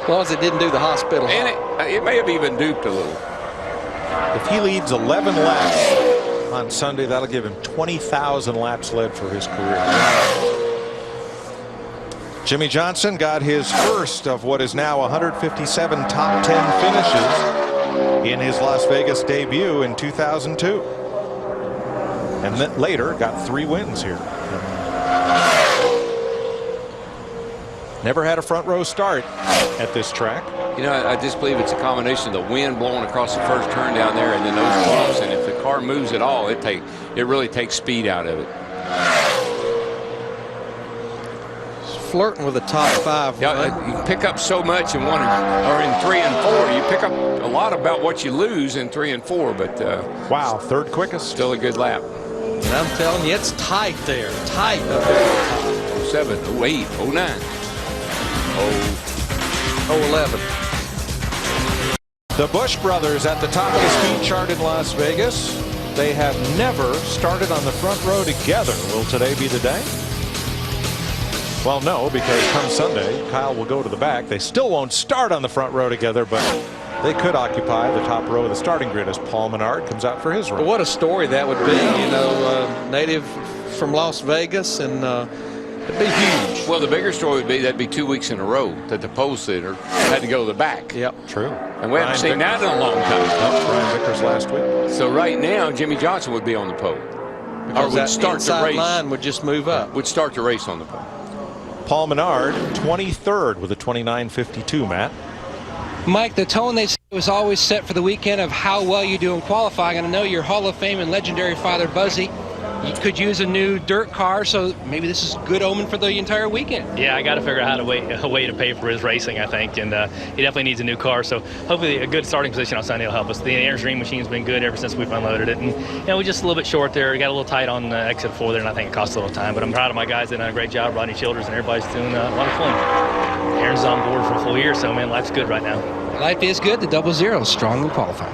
As long as it didn't do the hospital. And it may have even duped a little. If he leads 11 laps on Sunday, that'll give him 20,000 laps led for his career. Jimmy Johnson got his first of what is now 157 top 10 finishes in his Las Vegas debut in 2002. And then later got 3 wins here. Never had a front row start at this track. You know, I just believe it's a combination of the wind blowing across the first turn down there and then those bumps. And if the car moves at all, it really takes speed out of it. flirting with a top 5. Yeah, you pick up so much in 1 or in 3 and 4. You pick up a lot about what you lose in 3 and 4. But wow, third quickest. Still a good lap. And I'm telling you, it's tight there. Tight up there. 07, 08, 09, 011. The Busch brothers at the top of the speed chart in Las Vegas. They have never started on the front row together. Will today be the day? Well, no, because come Sunday, Kyle will go to the back. They still won't start on the front row together, but they could occupy the top row of the starting grid as Paul Menard comes out for his run. Well, what a story that would be, you know, native from Las Vegas, and it'd be huge. Well, the bigger story would be that'd be 2 weeks in a row that the pole sitter had to go to the back. Yep. True. And we haven't seen that in a long time. Brian Vickers last week. So right now, Jimmy Johnson would be on the pole. Because or would that start the inside race. line would just move up. Would start the race on the pole. Paul Menard, 23rd with a 29.52, Matt. Mike, the tone they say was always set for the weekend of how well you do in qualifying. And I know your Hall of Fame and legendary father, Buzzy, you could use a new dirt car, so maybe this is a good omen for the entire weekend. Yeah, I got to figure out a way to pay for his racing, I think, and he definitely needs a new car. So hopefully a good starting position on Sunday will help us. The Airstream machine's been good ever since we've unloaded it, and you know, we're just a little bit short there. We got a little tight on exit 4 there, and I think it cost a little time. But I'm proud of my guys. They've done a great job. Rodney Childers and everybody's doing wonderful. And Aaron's on board for a full year, so man, life's good right now. Life is good. The 00 strong in qualifying.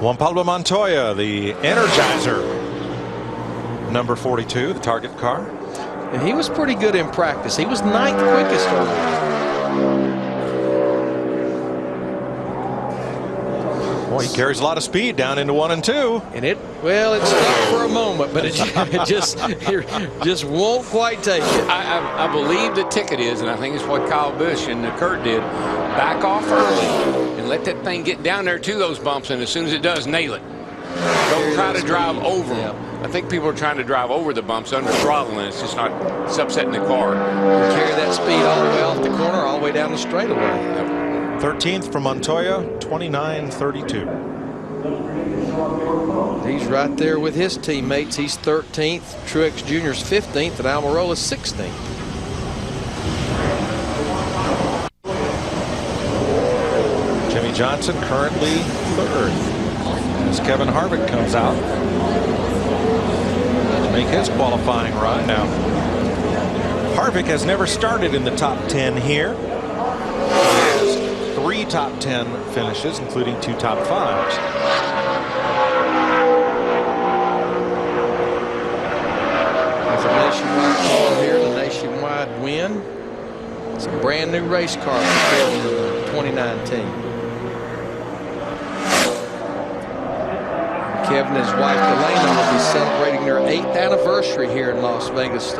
Juan Pablo Montoya, the Energizer, number 42, the target car. And he was pretty good in practice. He was 9th quickest earlier. Boy, he carries a lot of speed down into 1 and 2. And it stopped for a moment, but it just won't quite take it. I believe the ticket is, and I think it's what Kyle Busch and Kurt did, back off early and let that thing get down there to those bumps, and as soon as it does, nail it. Don't try to drive over them. I think people are trying to drive over the bumps under throttle, and it's just not, it's upsetting the car. Carry that speed all the way off the corner, all the way down the straightaway. Yep. 13th for Montoya, 29.32. He's right there with his teammates. He's 13th. Truex Jr.'s 15th, and Almirola's 16th. Jimmy Johnson currently 3rd as Kevin Harvick comes out to make his qualifying run. Now, Harvick has never started in the top 10 here. He has 3 top 10 finishes, including 2 top 5s. There's a nationwide call here, the nationwide win. It's a brand new race car compared to the 2019. Kevin and his wife Delana will be celebrating their 8th anniversary here in Las Vegas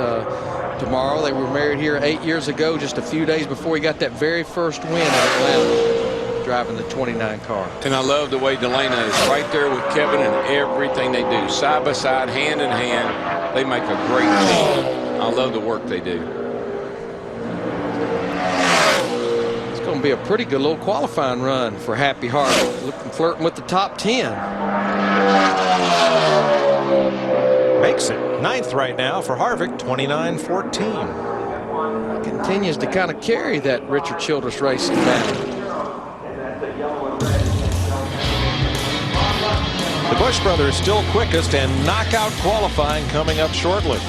tomorrow. They were married here 8 years ago, just a few days before he got that very first win in Atlanta, driving the 29 car. And I love the way Delana is right there with Kevin and everything they do, side by side, hand in hand. They make a great team. I love the work they do. It's going to be a pretty good little qualifying run for Happy Harvick, flirting with the top 10. Makes it 9th right now for Harvick, 29.14. Continues to kind of carry that Richard Childress racing back. The Busch brothers still quickest, and knockout qualifying coming up shortly.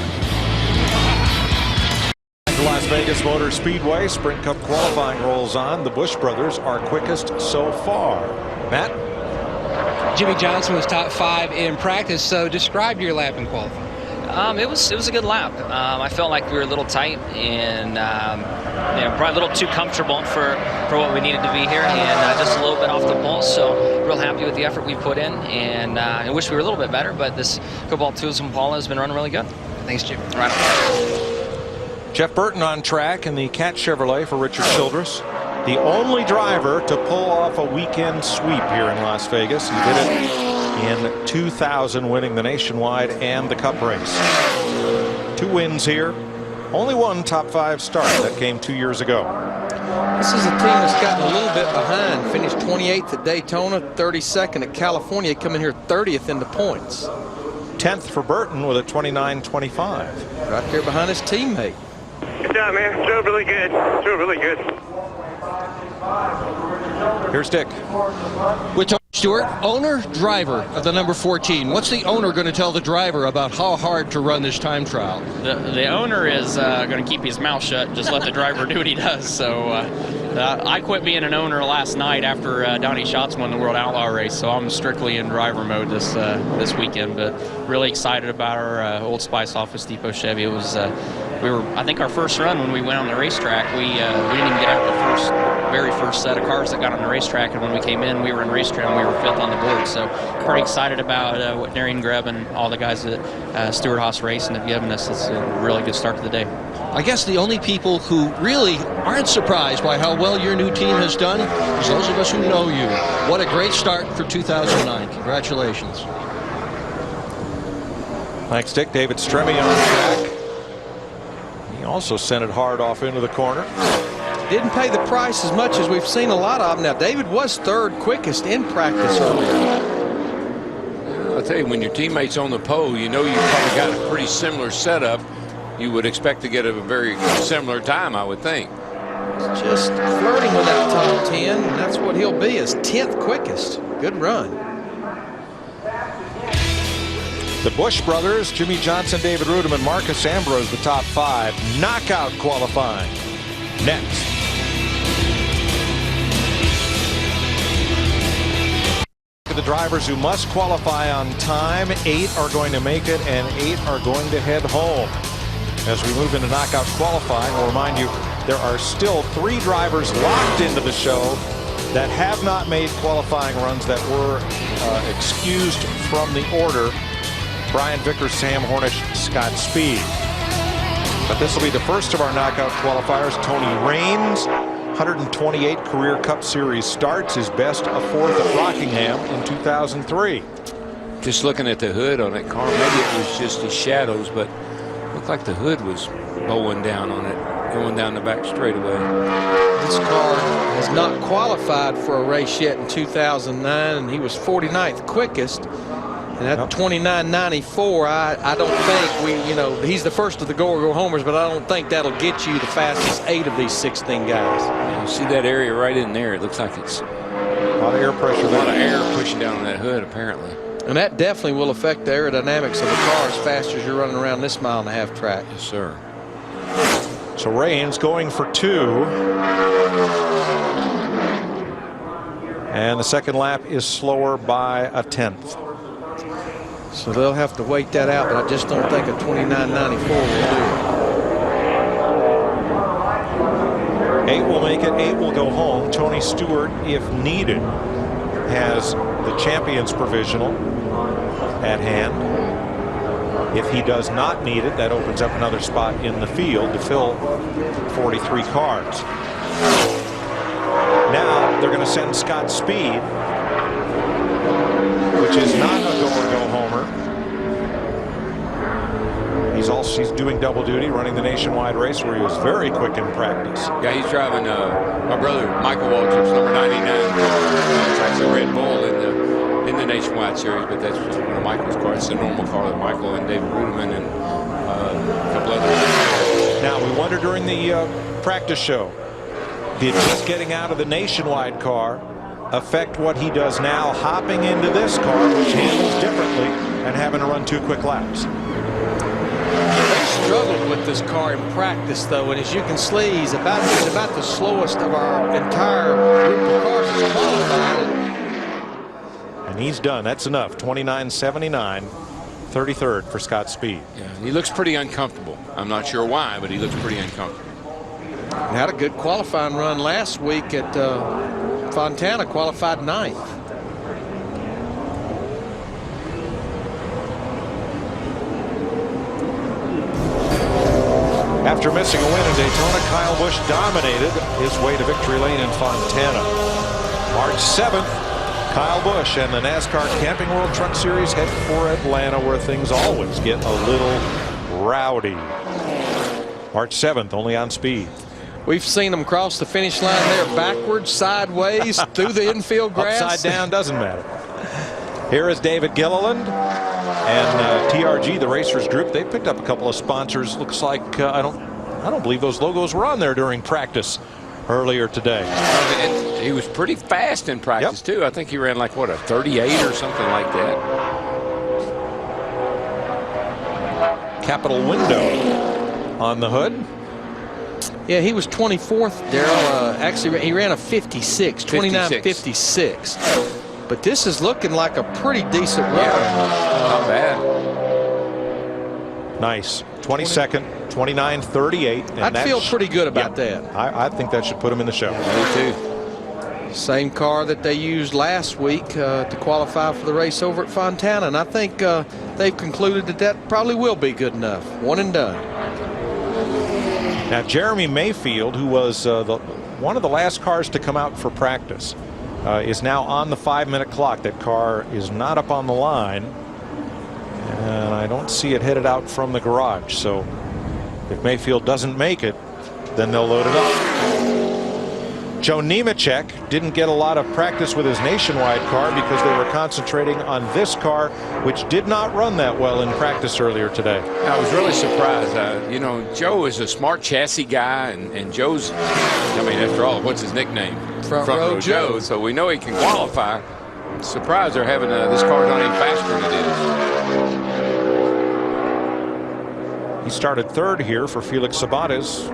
The Las Vegas Motor Speedway Sprint Cup qualifying rolls on. The Busch brothers are quickest so far. Matt? Jimmy Johnson was top 5 in practice, so describe your lap in qualifying. It was a good lap. I felt like we were a little tight and probably a little too comfortable for what we needed to be here, and just a little bit off the pulse. So real happy with the effort we put in, and I wish we were a little bit better. But this Cobalt 2 Impala has been running really good. Thanks, Jim. Right. Jeff Burton on track in the Cat Chevrolet for Richard Childress. The only driver to pull off a weekend sweep here in Las Vegas. He did it in 2000, winning the Nationwide and the Cup race. 2 wins here. Only 1 top 5 start that came 2 years ago. This is a team that's gotten a little bit behind. Finished 28th at Daytona, 32nd at California, coming here 30th in the points. 10th for Burton with a 29.25. Right there behind his teammate. Good job, man. Drove really good. Drove really good. Here's Dick. With Tony Stewart, owner, driver of the number 14. What's the owner going to tell the driver about how hard to run this time trial? The owner is going to keep his mouth shut and just let the driver do what he does. So I quit being an owner last night after Donnie Schatz won the World Outlaw race. So I'm strictly in driver mode this weekend. But really excited about our Old Spice Office Depot Chevy. It was I think our first run when we went on the racetrack, we didn't even get out the very first set of cars that got on the racetrack, and when we came in, we were in race trim, we were 5th on the board. So pretty excited about what Darian Grubb and all the guys at Stewart Haas Racing have given us. It's a really good start to the day. I guess the only people who really aren't surprised by how well your new team has done is those of us who know you. What a great start for 2009. Congratulations. Thanks, Dick. David Stremme on track. He also sent it hard off into the corner. Didn't pay the price as much as we've seen a lot of them. Now, David was 3rd quickest in practice earlier. I'll tell you, when your teammate's on the pole, you know you've probably got a pretty similar setup. You would expect to get a very similar time, I would think. Just flirting with that top 10, and that's what he'll be, is 10th quickest. Good run. The Busch brothers, Jimmy Johnson, David Rudeman, Marcus Ambrose, the top 5. Knockout qualifying. Next. The drivers who must qualify on time, 8 are going to make it and 8 are going to head home. As we move into knockout qualifying, we'll remind you there are still 3 drivers locked into the show that have not made qualifying runs that were excused from the order. Brian Vickers, Sam Hornish, Scott Speed. But this will be the first of our knockout qualifiers. Tony Raines, 128 career Cup Series starts, his best a 4th at Rockingham in 2003. Just looking at the hood on that car, maybe it was just the shadows, but it looked like the hood was bowing down on it, going down the back straightaway. This car has not qualified for a race yet in 2009, and he was 49th quickest. And that 29.94, I don't think he's the first of the go homers, but I don't think that'll get you the fastest 8 of these 16 guys. Yeah, you see that area right in there? It looks like it's a lot of air pressure. A lot of air pushing down on that hood, apparently. And that definitely will affect the aerodynamics of the car as fast as you're running around this 1.5-mile track. Yes, sir. So Raines going for 2. And the second lap is slower by 1/10. So they'll have to wait that out, but I just don't think a 29.94 will do it. 8 will make it, 8 will go home. Tony Stewart, if needed, has the champion's provisional at hand. If he does not need it, that opens up another spot in the field to fill 43 cars. Now they're going to send Scott Speed, which is not a go-or-go-homer. He's doing double duty, running the nationwide race where he was very quick in practice. Yeah, he's driving my brother Michael Waltrip's number 99 car. It's actually Red Bull in the nationwide series, but that's one of Michael's cars. It's a normal car that Michael and David Rudeman and a couple others. Now we wonder during the practice show, did just getting out of the nationwide car affect what he does now, hopping into this car, which handles differently, and having to run 2 quick laps? They struggled with this car in practice, though, and as you can see, he's about the slowest of our entire group of cars that's qualified. And he's done. That's enough. 29.79, 33rd for Scott Speed. Yeah, he looks pretty uncomfortable. I'm not sure why, but he looks pretty uncomfortable. Had a good qualifying run last week at Fontana, qualified 9th. After missing a win in Daytona, Kyle Busch dominated his way to victory lane in Fontana. March 7th, Kyle Busch and the NASCAR Camping World Truck Series head for Atlanta, where things always get a little rowdy. March 7th, only on Speed. We've seen them cross the finish line there backwards, sideways, through the infield grass. Upside down, doesn't matter. Here is David Gilliland and TRG, the Racers Group. They picked up a couple of sponsors. Looks like I don't believe those logos were on there during practice earlier today. And he was pretty fast in practice too. I think he ran like what, a 38 or something like that. Capital window on the hood. Yeah, he was 24th, Darrell. Actually, he ran a 56, 29.56. But this is looking like a pretty decent run. Not bad. Nice. 22nd, 29.38. I'd feel pretty good about that. I think that should put him in the show. Me too. Same car that they used last week to qualify for the race over at Fontana. And I think they've concluded that that probably will be good enough. One and done. Now, Jeremy Mayfield, who was one of the last cars to come out for practice, is now on the 5-minute clock. That car is not up on the line. And I don't see it headed out from the garage. So if Mayfield doesn't make it, then they'll load it up. Joe Nemechek didn't get a lot of practice with his Nationwide car because they were concentrating on this car, which did not run that well in practice earlier today. I was really surprised. You know, Joe is a smart chassis guy, and Joe's, I mean, after all, what's his nickname? Front row Joe. So we know he can qualify. Surprised they're having this car not any faster than it is. He started third here for Felix Sabates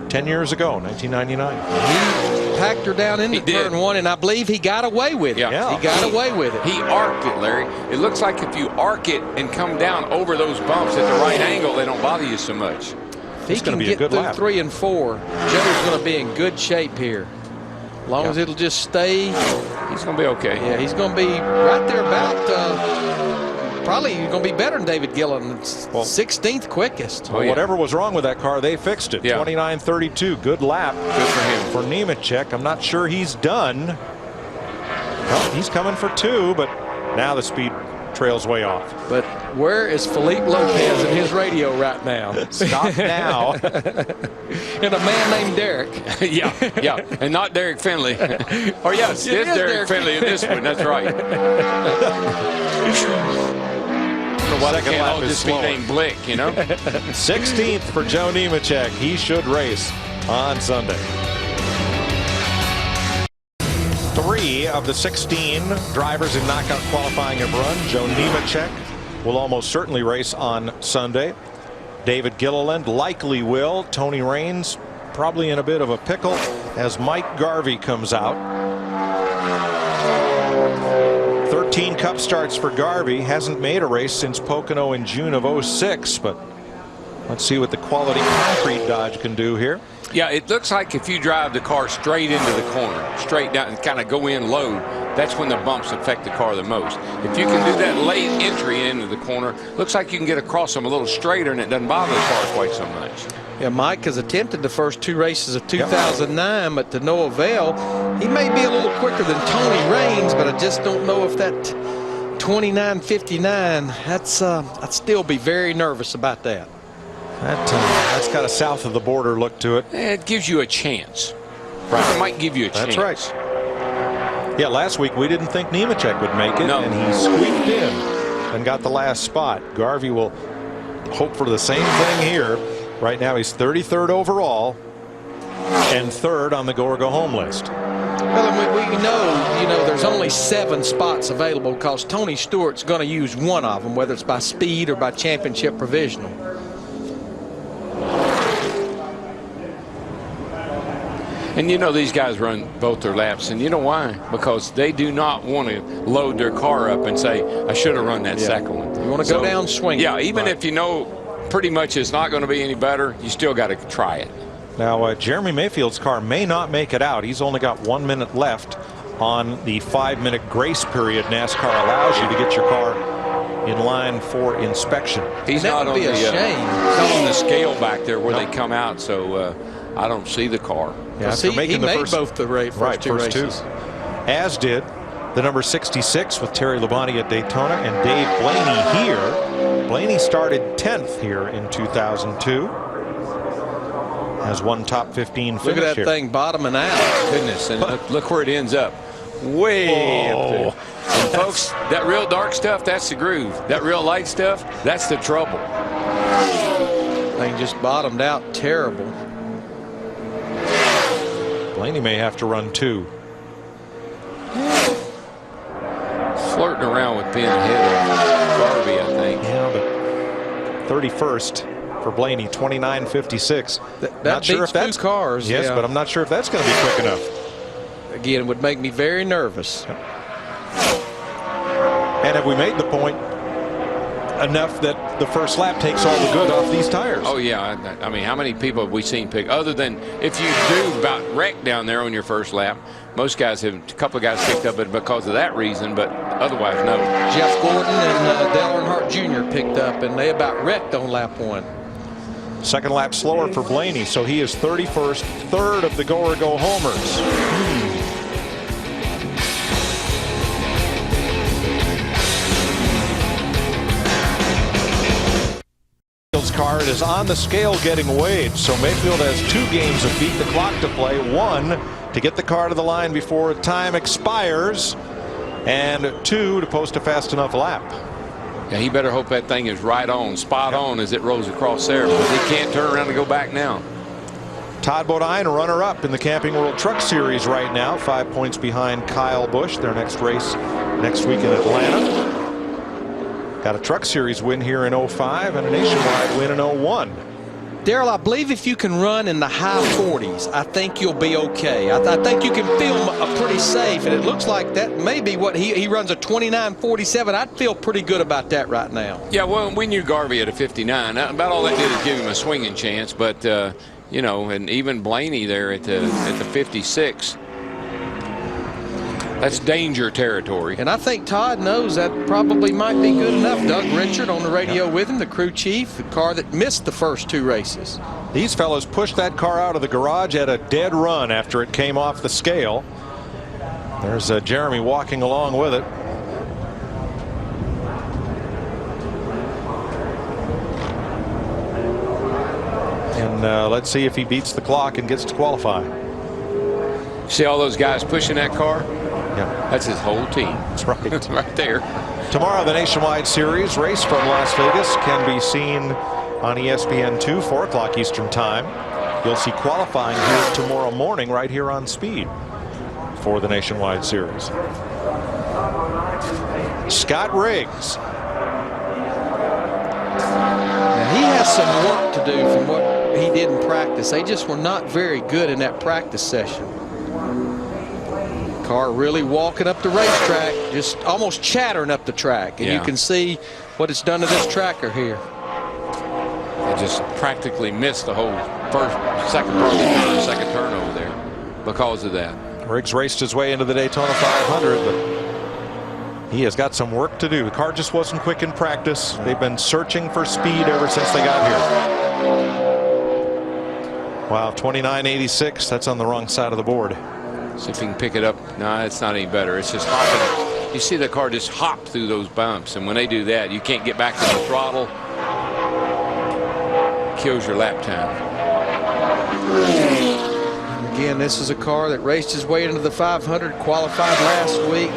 10 years ago, 1999. He packed her down into turn one, and I believe he got away with it. Yeah. He got away with it. He arced it, Larry. It looks like if you arc it and come down over those bumps at the right angle, they don't bother you so much. If he can get through 3 and 4, Joe's going to be in good shape here. As long as it'll just stay. He's going to be okay. Yeah, he's going to be right there about, probably going to be better than David Gillen. 16th quickest. Well, whatever was wrong with that car, they fixed it. 29.32. Good lap. Good for him. For Nemechek. I'm not sure he's done. Well, he's coming for 2, but now the speed trails way off. But where is Felipe Lopez in his radio right now? Stop now. And a man named Derek. yeah, and not Derek Finley. Or yes, it is Derek Finley in this one. That's right. Why they can't all just be named Blick, you know? 16th for Joe Nemechek. He should race on Sunday. 3 of the 16 drivers in knockout qualifying have run. Joe Nemechek will almost certainly race on Sunday. David Gilliland likely will. Tony Raines probably in a bit of a pickle as Mike Garvey comes out. 13 Cup starts for Garvey. Hasn't made a race since Pocono in June of '06, but let's see what the quality concrete Dodge can do here. Yeah, it looks like if you drive the car straight into the corner, straight down and kind of go in low, that's when the bumps affect the car the most. If you can do that late entry into the corner, looks like you can get across them a little straighter and it doesn't bother the car quite so much. Yeah, Mike has attempted the first 2 races of 2009, but to no avail. He may be a little quicker than Tony Raines, but I just don't know if that 29.59, I'd still be very nervous about that. That's got a south of the border look to it. It gives you a chance. Right. It might give you a chance. That's right. Yeah, last week we didn't think Nemechek would make it, and he squeaked in and got the last spot. Garvey will hope for the same thing here. Right now he's 33rd overall and 3rd on the go or go home list. Well, and we know, there's only 7 spots available because Tony Stewart's going to use one of them, whether it's by speed or by championship provisional. And you know these guys run both their laps, and you know why? Because they do not want to load their car up and say, I should have run that second one. You want to go down swinging. Yeah, even if you know pretty much it's not going to be any better, you still got to try it. Now, Jeremy Mayfield's car may not make it out. He's only got 1 minute left on the 5-minute grace period NASCAR allows you to get your car in line for inspection. He's not on the scale back there where they come out, so I don't see the car. Yeah, he made both the first two races. As did the number 66 with Terry Labonte at Daytona and Dave Blaney here. Blaney started 10th here in 2002. Has one top 15 finish. Look at that here. thing bottoming out. Goodness, and look where it ends up. Way up there. And folks, that real dark stuff, that's the groove. That real light stuff, that's the trouble. Thing just bottomed out terrible. Blaney may have to run 2. Flirting around with being ahead of Garvey, I think. Yeah, but 31st for Blaney, 29.56. That not sure if that's cars. Yes, yeah. but I'm not sure if that's going to be quick enough. Again, it would make me very nervous. And have we made the point enough that the first lap takes all the good off these tires? Oh, yeah. I mean, how many people have we seen pick, other than if you do about wreck down there on your first lap? Most guys have, a couple of guys picked up it because of that reason, but otherwise, no. Jeff Gordon and Dale Earnhardt Jr. picked up, and they about wrecked on lap 1. Second lap slower for Blaney, so he is 31st, third of the go-or-go homers. Car is on the scale getting weighed, so Mayfield has 2 games of beat the clock to play. 1 to get the car to the line before time expires, and 2 to post a fast enough lap. Yeah, he better hope that thing is right on, spot on as it rolls across there, because he can't turn around and go back now. Todd Bodine, runner-up in the Camping World Truck Series right now, 5 points behind Kyle Busch. Their next race next week in Atlanta. Got a Truck Series win here in 05 and a nationwide win in 01. Daryl, I believe if you can run in the high 40s, I think you'll be okay. I think you can feel pretty safe, and it looks like that may be what he runs a 29.47. I'd feel pretty good about that right now. Yeah, well, we knew Garvey at a 59. About all that did is give him a swinging chance, but you know, and even Blaney there at the 56. That's danger territory. And I think Todd knows that probably might be good enough. Doug Richard on the radio with him, the crew chief, the car that missed the first 2 races. These fellows pushed that car out of the garage at a dead run after it came off the scale. There's Jeremy walking along with it. And let's see if he beats the clock and gets to qualify. See all those guys pushing that car? Yeah. That's his whole team. That's right. Right there. Tomorrow, the Nationwide Series race from Las Vegas can be seen on ESPN2, 4 o'clock Eastern Time. You'll see qualifying here tomorrow morning right here on Speed for the Nationwide Series. Scott Riggs. Now, he has some work to do from what he did in practice. They just were not very good in that practice session. Car really walking up the racetrack, just almost chattering up the track, and you can see what it's done to this tracker here. They just practically missed the whole second turn over there because of that. Riggs raced his way into the Daytona 500, but he has got some work to do. The car just wasn't quick in practice. They've been searching for speed ever since they got here. Wow, 29.86. That's on the wrong side of the board. See if he can pick it up. No, it's not any better. It's just hopping. You see the car just hop through those bumps, and when they do that, you can't get back to the throttle. Kills your lap time. Again, this is a car that raced his way into the 500, qualified last week.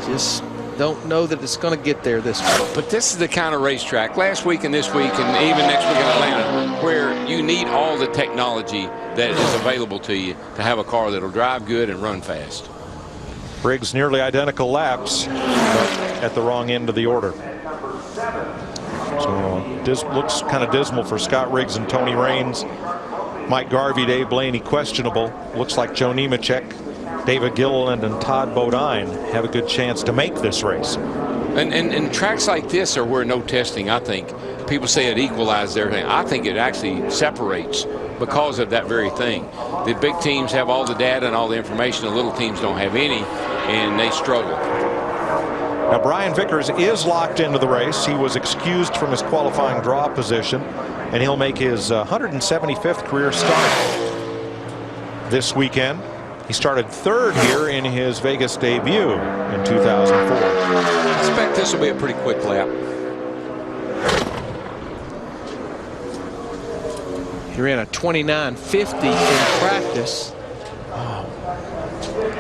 Just don't know that it's going to get there this week. But this is the kind of racetrack last week and this week and even next week in Atlanta where you need all the technology that is available to you to have a car that'll drive good and run fast. Briggs nearly identical laps, but at the wrong end of the order. So looks kind of dismal for Scott Riggs and Tony Raines. Mike Garvey, Dave Blaney questionable. Looks like Joe Nemechek, David Gilliland, and Todd Bodine have a good chance to make this race. And tracks like this are where no testing, I think. People say it equalizes everything. I think it actually separates because of that very thing. The big teams have all the data and all the information. The little teams don't have any, and they struggle. Now, Brian Vickers is locked into the race. He was excused from his qualifying draw position, and he'll make his 175th career start this weekend. He started third here in his Vegas debut in 2004. I expect this will be a pretty quick lap. He ran a 29.50 in practice.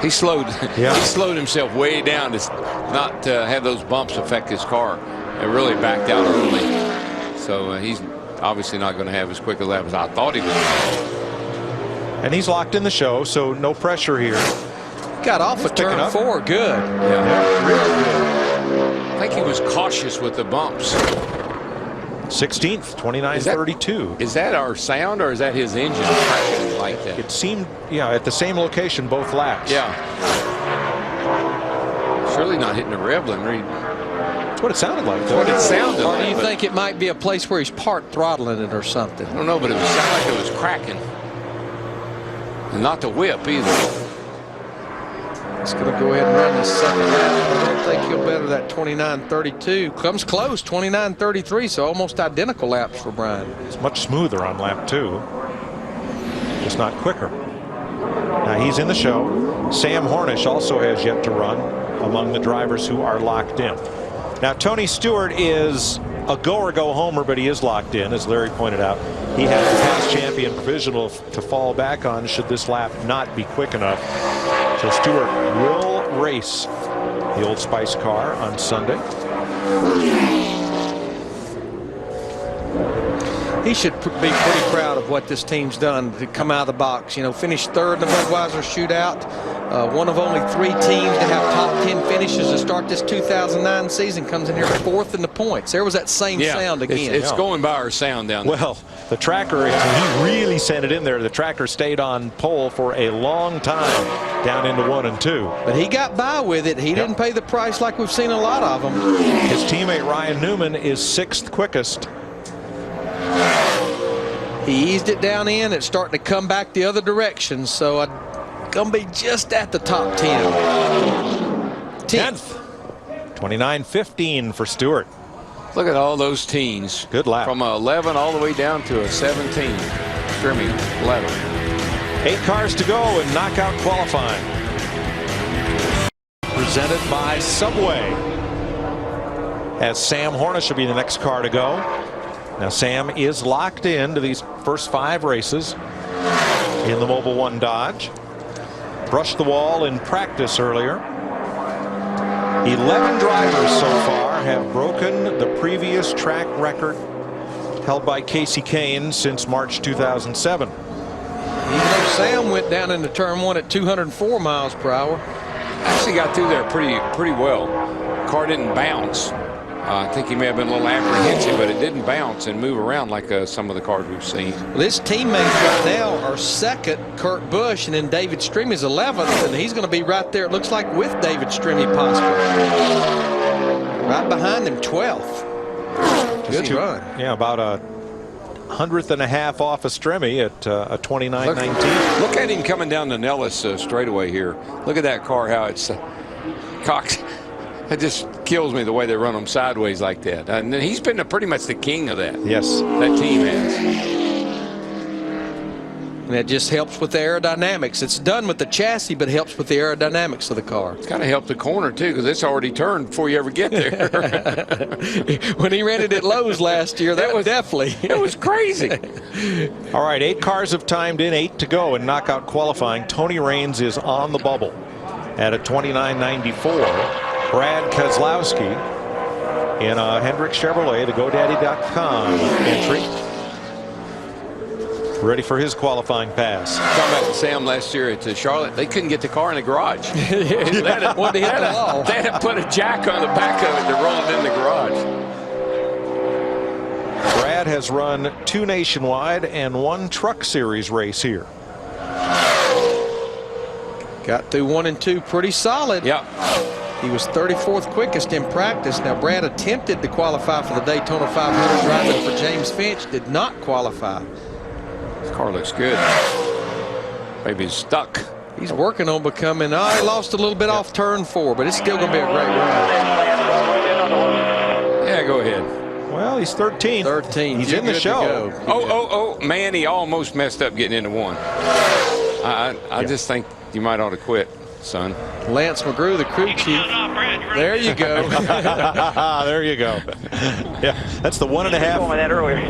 He slowed himself way down to not have those bumps affect his car. It really backed out early. So he's obviously not going to have as quick a lap as I thought he was. And he's locked in the show, so no pressure here. Got off of turn 4. Good. Yeah, really good. I think he was cautious with the bumps. 16th, 29.32. Is that our sound, or is that his engine like that? It seemed, yeah, at the same location both laps. Yeah. Surely not hitting the rev limiter. That's what it sounded like. That's what it sounded or like. do you think it might be a place where he's part throttling it or something? I don't know, but it sounded like it was cracking. And not the whip either. He's going to go ahead and run the second lap. I don't think he'll better that 29.32. Comes close, 29.33, so almost identical laps for Brian. It's much smoother on lap 2. Just not quicker. Now he's in the show. Sam Hornish also has yet to run among the drivers who are locked in. Now Tony Stewart is a go or go homer, but he is locked in, as Larry pointed out. He has the past champion provisional to fall back on should this lap not be quick enough. So Stewart will race the Old Spice car on Sunday. He should be pretty proud of what this team's done to come out of the box. You know, finished third in the Budweiser shootout. One of only 3 teams to have top 10 finishes to start this 2009 season. Comes in here 4th in the points. There was that same sound again. It's going by our sound down there. Well, the tracker, he really sent it in there. The tracker stayed on pole for a long time down into 1 and 2. But he got by with it. He didn't pay the price like we've seen a lot of them. His teammate Ryan Newman is 6th quickest. He eased it down in. It's starting to come back the other direction. So going to be just at the top 10. 10th. 29.15 for Stewart. Look at all those teens. Good lap. From a 11 all the way down to a 17. Trimming 11. 8 cars to go in knockout qualifying. Presented by Subway. As Sam Hornish will be the next car to go. Now Sam is locked into these first 5 races in the Mobil 1 Dodge. Brushed the wall in practice earlier. 11 drivers so far have broken the previous track record held by Casey Kane since March 2007. Even though Sam went down into turn 1 at 204 miles per hour. Actually got through there pretty well. Car didn't bounce. I think he may have been a little apprehensive, but it didn't bounce and move around like some of the cars we've seen. Well, his teammates right now are 2nd, Kurt Busch, and then David Stremy's 11th, and he's going to be right there, it looks like, with David Stremy possibly. Right behind him, 12th. Good run. Yeah, about a 100th off of Stremy at a 29.19. Look at him coming down the Nellis straightaway here. Look at that car, how it's cocked. It just kills me the way they run them sideways like that. And he's been pretty much the king of that. Yes. That team has. And that just helps with the aerodynamics. It's done with the chassis, but it helps with the aerodynamics of the car. It's got to help the corner, too, because it's already turned before you ever get there. When he ran it at Lowe's last year, that was definitely. It was crazy. All right, 8 cars have timed in, 8 to go in knockout qualifying. Tony Raines is on the bubble at a 29.94. Brad Keselowski in a Hendrick Chevrolet, the GoDaddy.com entry. Ready for his qualifying pass. Talking about Sam last year at Charlotte, they couldn't get the car in the garage. They had to put a jack on the back of it to roll it in the garage. Brad has run 2 nationwide and 1 truck series race here. Got through 1 and 2 pretty solid. Yeah. He was 34th quickest in practice. Now, Brad attempted to qualify for the Daytona 500 driving for James Finch. Did not qualify. This car looks good. Maybe he's stuck. He's working on becoming. He lost a little bit off turn 4, but it's still going to be a great run. Yeah, go ahead. Well, he's 13. 13. He's in the show. Oh, man, he almost messed up getting into 1. I just think you might ought to quit, son. Lance McGrew, the crew chief. There you go. There you go. Yeah, that's the 1.5. That earlier.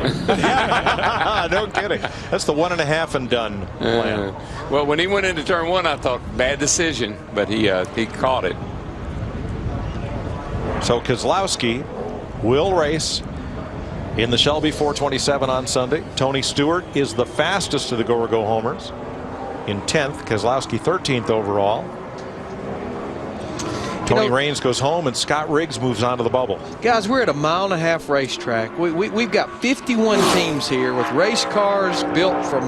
No kidding. That's the 1.5 and done plan. Well, when he went into turn one, I thought bad decision, but he caught it. So Keselowski will race in the Shelby 427 on Sunday. Tony Stewart is the fastest of the go-or-go homers in 10th. Keselowski 13th overall. Tony Raines goes home, and Scott Riggs moves on to the bubble. Guys, we're at a 1.5 mile racetrack. We've got 51 teams here with race cars built from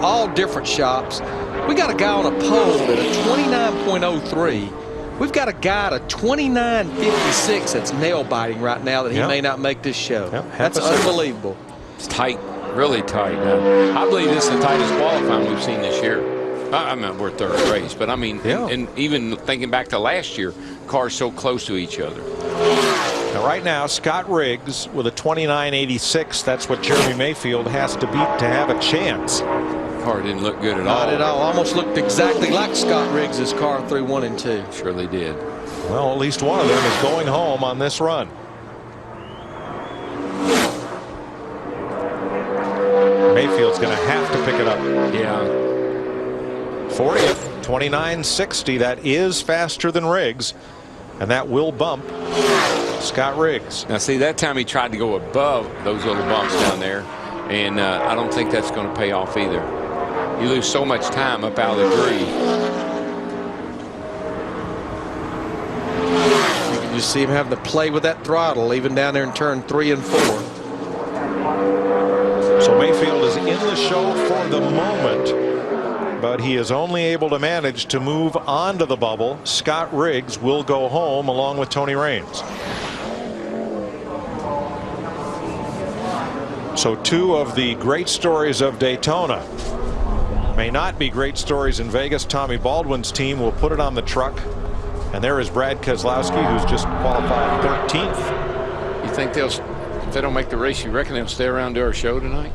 all different shops. We got a guy on a pole at a 29.03. We've got a guy at a 29.56 that's nail biting right now that he may not make this show. That's unbelievable. It's tight, really tight. I believe this is the tightest qualifying we've seen this year. I mean, we're third race, but I mean, and even thinking back to last year, cars so close to each other. Now, right now, Scott Riggs with a 29.86. That's what Jeremy Mayfield has to beat to have a chance. Car didn't look good at all. Not at all. Almost looked exactly like Scott Riggs' car through 1 and 2. Surely did. Well, at least one of them is going home on this run. Mayfield's going to have to pick it up. Yeah. 40th, 29.60. That is faster than Riggs, and that will bump Scott Riggs. Now, see, that time he tried to go above those little bumps down there, and I don't think that's going to pay off either. You lose so much time up out of the tree. You can just see him having to play with that throttle, even down there in turn 3 and 4. So Mayfield is in the show for the moment, but he is only able to manage to move onto the bubble. Scott Riggs will go home along with Tony Raines. So two of the great stories of Daytona may not be great stories in Vegas. Tommy Baldwin's team will put it on the truck, and there is Brad Keselowski, who's just qualified 13th. You think if they don't make the race, you reckon they'll stay around to our show tonight?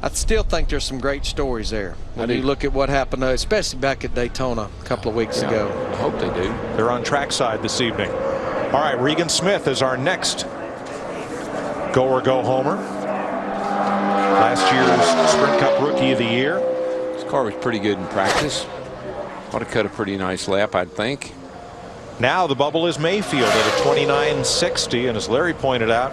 I still think there's some great stories there. When you look at what happened, especially back at Daytona a couple of weeks ago. I hope they do. They're on trackside this evening. All right, Regan Smith is our next go-or-go homer. Last year's Sprint Cup Rookie of the Year. This car was pretty good in practice. Ought to cut a pretty nice lap, I'd think. Now the bubble is Mayfield at a 29.60, and as Larry pointed out,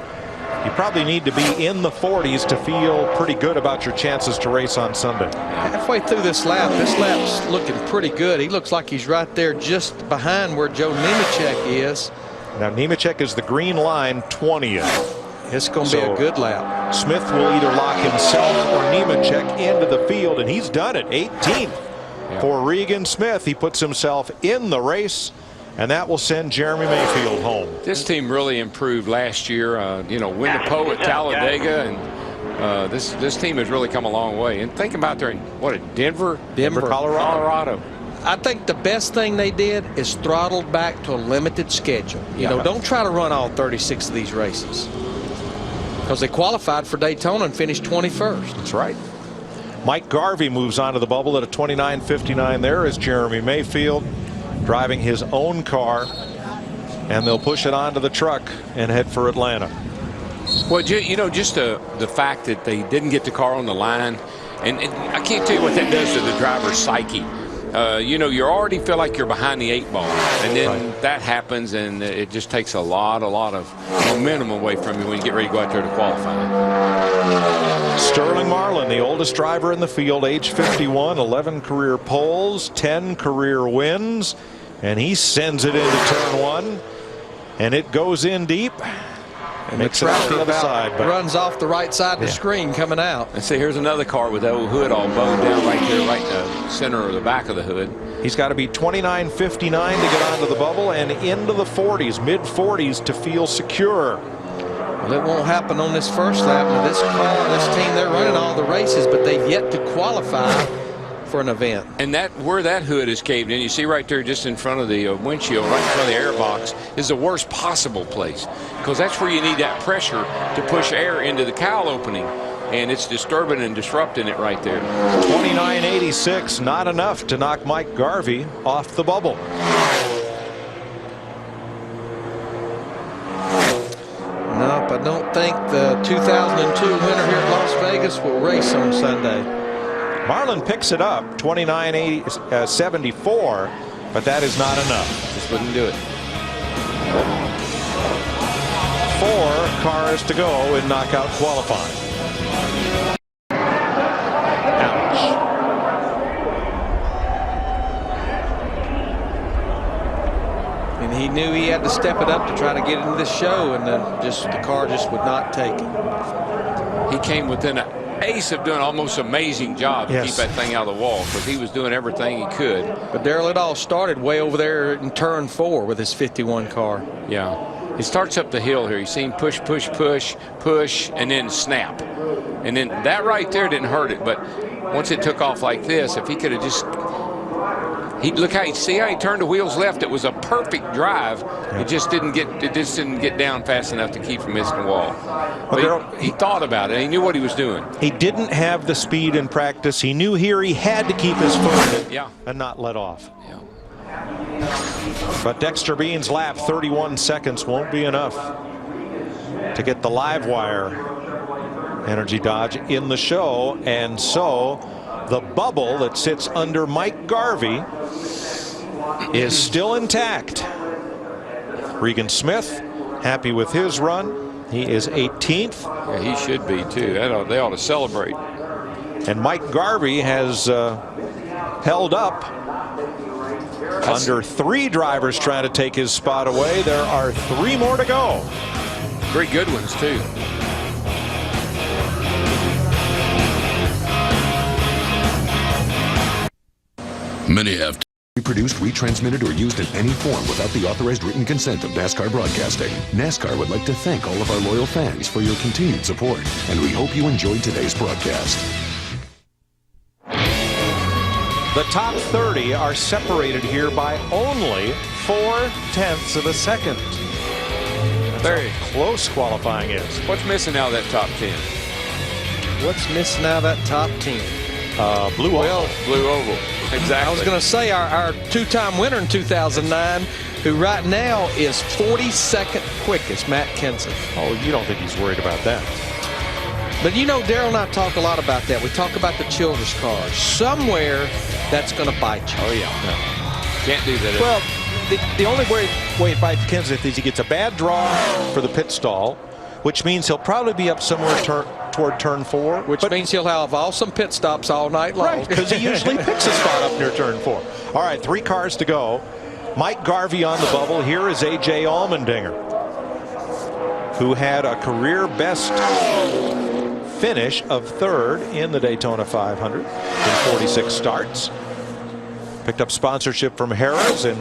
you probably need to be in the 40s to feel pretty good about your chances to race on Sunday. Halfway through this lap's looking pretty good. He looks like he's right there just behind where Joe Nemechek is. Now Nemechek is the green line 20th. It's going to be a good lap. Smith will either lock himself or Nemechek into the field, and he's done it. 18th for Regan Smith. He puts himself in the race, and that will send Jeremy Mayfield home. This team really improved last year. You know, win the pole at Talladega, and this team has really come a long way. And think about there in Denver, Colorado. I think the best thing they did is throttled back to a limited schedule. You know, don't try to run all 36 of these races, because they qualified for Daytona and finished 21st. That's right. Mike Garvey moves on to the bubble at a 29.59. There is Jeremy Mayfield driving his own car, and they'll push it onto the truck and head for Atlanta. Well, you know, just the fact that they didn't get the car on the line, and I can't tell you what that does to the driver's psyche. You know, you already feel like you're behind the 8 ball, and then that happens, and it just takes a lot of momentum away from you when you get ready to go out there to qualify. Sterling Marlin, the oldest driver in the field, age 51, 11 career poles, 10 career wins, and he sends it into turn 1, and it goes in deep. And makes it out the other side, but runs off the right side of the screen coming out. And see, here's another car with the old hood all bowed down right there, right in the center of the back of the hood. He's got to be 29.59 to get onto the bubble and into the 40s, mid-40s to feel secure. Well, it won't happen on this first lap. Now, this car, this team, they're running all the races, but they've yet to qualify for an event. And where that hood is caved in, you see right there just in front of the windshield, right in front of the air box, is the worst possible place, because that's where you need that pressure to push air into the cowl opening, and it's disturbing and disrupting it right there. 29.86, not enough to knock Mike Garvey off the bubble. 2002 winner here at Las Vegas will race on Sunday. Marlin picks it up, 29.74, but that is not enough. Just wouldn't do it. 4 cars to go in knockout qualifying. And he knew he had to step it up to try to get into the show, and the car just would not take it. He came within an ace of doing almost amazing job to keep that thing out of the wall, because he was doing everything he could. But Darrell, it all started way over there in turn 4 with his 51 car. Yeah. He starts up the hill here. You see him push, push, push, push, and then snap. And then that right there didn't hurt it. But once it took off like this, if he could have just, look how you see how he turned the wheels left. It was a perfect drive. Yeah. It just didn't get down fast enough to keep from missing the wall. But he thought about it. He knew what he was doing. He didn't have the speed in practice. He knew here he had to keep his foot in it and not let off. Yeah. But Dexter Bean's lap, 31 seconds, won't be enough to get the live wire Energy Dodge in the show. And so the bubble that sits under Mike Garvey is still intact. Regan Smith, happy with his run. He is 18th. Yeah, he should be too. They ought to celebrate. And Mike Garvey has held up. Under 3 drivers trying to take his spot away. There are 3 more to go. 3 good ones too. Many have reproduced, retransmitted, or used in any form without the authorized written consent of NASCAR Broadcasting. NASCAR would like to thank all of our loyal fans for your continued support, and we hope you enjoyed today's broadcast. The top 30 are separated here by only 0.4 of a second. Very close qualifying is. What's missing out of that top 10? What's missing out of that top 10? Blue Oval. Blue Oval. Exactly. I was going to say our 2-time winner in 2009, who right now is 42nd quickest, Matt Kenseth. Oh, you don't think he's worried about that? But you know, Darrell and I talk a lot about that. We talk about the children's cars. Somewhere that's going to bite you. Oh, yeah. No. Can't do that. Well, the only way it bites Kenseth is he gets a bad draw for the pit stall, which means he'll probably be up somewhere toward turn 4. Which means he'll have awesome pit stops all night long. Right, because he usually picks a spot up near turn 4. All right, 3 cars to go. Mike Garvey on the bubble. Here is A.J. Allmendinger, who had a career best finish of 3rd in the Daytona 500 in 46 starts. Picked up sponsorship from Harrah's, and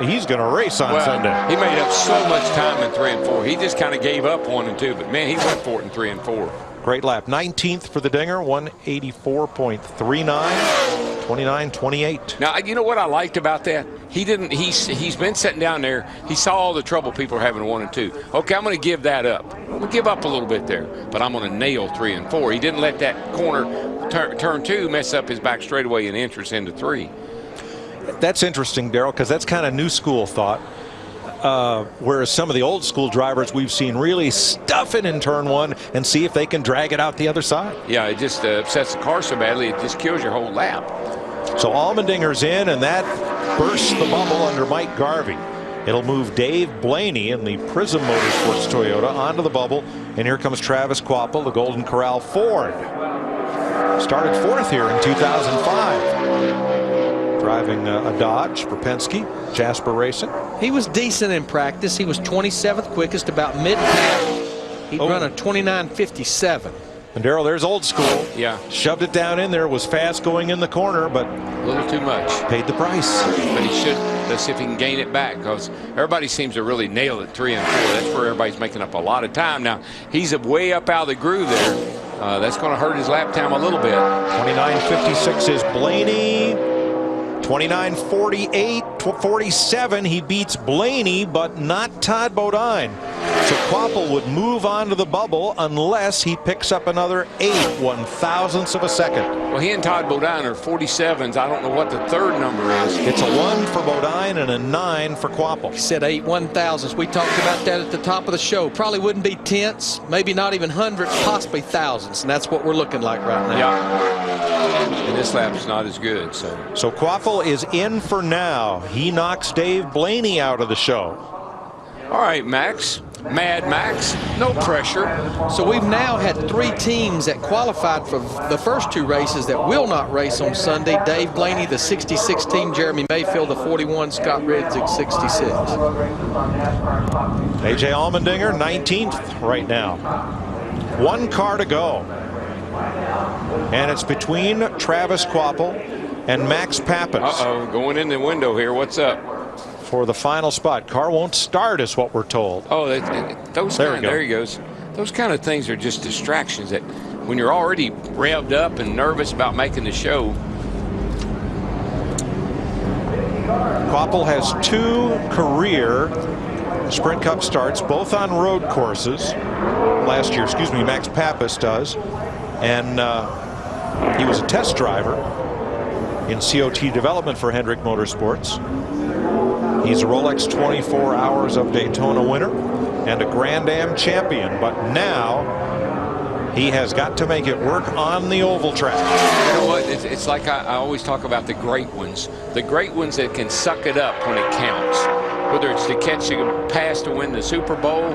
he's going to race on Sunday. He made up so much time in 3 and 4. He just kind of gave up 1 and 2, but man, he went for it in 3 and 4. Great lap. 19th for the Dinger, 184.39, 29.28. Now, you know what I liked about that? He's been sitting down there. He saw all the trouble people are having in 1 and 2. Okay, I'm going to give that up. I'm going to give up a little bit there, but I'm going to nail 3 and 4. He didn't let that corner turn 2 mess up his back straightaway and entrance into 3. That's interesting, Darrell, because that's kind of new school thought. Whereas some of the old school drivers we've seen really stuff it in turn 1 and see if they can drag it out the other side. Yeah, it just upsets the car so badly it just kills your whole lap. So Allmendinger's in, and that bursts the bubble under Mike Garvey. It'll move Dave Blaney in the Prism Motorsports Toyota onto the bubble, and here comes Travis Kvapil, the Golden Corral Ford. Started 4th here in 2005. Driving a Dodge for Penske, Jasper Racing. He was decent in practice. He was 27th quickest, about mid-pack. He'd run a 29.57. And Darrell, there's old school. Yeah. Shoved it down in there, was fast going in the corner, but a little too much. Paid the price. But he should. Let's see if he can gain it back, because everybody seems to really nail it 3 and 4. That's where everybody's making up a lot of time. Now, he's way up out of the groove there. That's going to hurt his lap time a little bit. 29.56 is Blaney. 29.48, 47. He beats Blaney, but not Todd Bodine. So Quapple would move on to the bubble unless he picks up another 8 1/1000ths of a second. Well, he and Todd Bodine are 47s. I don't know what the third number is. It's a 1 for Bodine and a 9 for Quapple. He said 8 1/1000ths. We talked about that at the top of the show. Probably wouldn't be tenths, maybe not even hundredths, possibly thousands, and that's what we're looking like right now. Yeah. And this lap's not as good. So Quapple is in for now. He knocks Dave Blaney out of the show. All right, Max. Mad Max, no pressure. So we've now had 3 teams that qualified for the first 2 races that will not race on Sunday. Dave Blaney, the 66 team, Jeremy Mayfield, the 41, Scott Ridzig, 66. AJ Allmendinger, 19th right now. 1 car to go. And it's between Travis Quapple and Max Pappas. Uh-oh, going in the window here. What's up? For the final spot. Car won't start is what we're told. Oh, there he goes. Those kind of things are just distractions that when you're already revved up and nervous about making the show. Quapple has 2 career Sprint Cup starts, both on road courses. Last year, excuse me, Max Pappas does. And he was a test driver in COT development for Hendrick Motorsports. He's a Rolex 24 Hours of Daytona winner and a Grand Am champion, but now he has got to make it work on the oval track. You know what? It's like I always talk about the great ones that can suck it up when it counts. Whether it's to catch a pass to win the Super Bowl,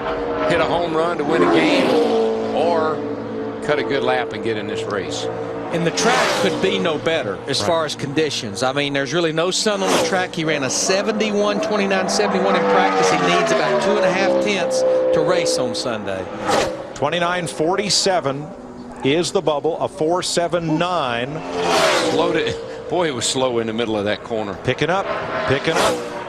hit a home run to win a game, or cut a good lap and get in this race. And the track could be no better as far as conditions. I mean, there's really no sun on the track. He ran a 71, 29, 71 in practice. He needs about 2.5 tenths to race on Sunday. 29.47 is the bubble, a 4.79. Slowed it. Boy, it was slow in the middle of that corner. Picking up.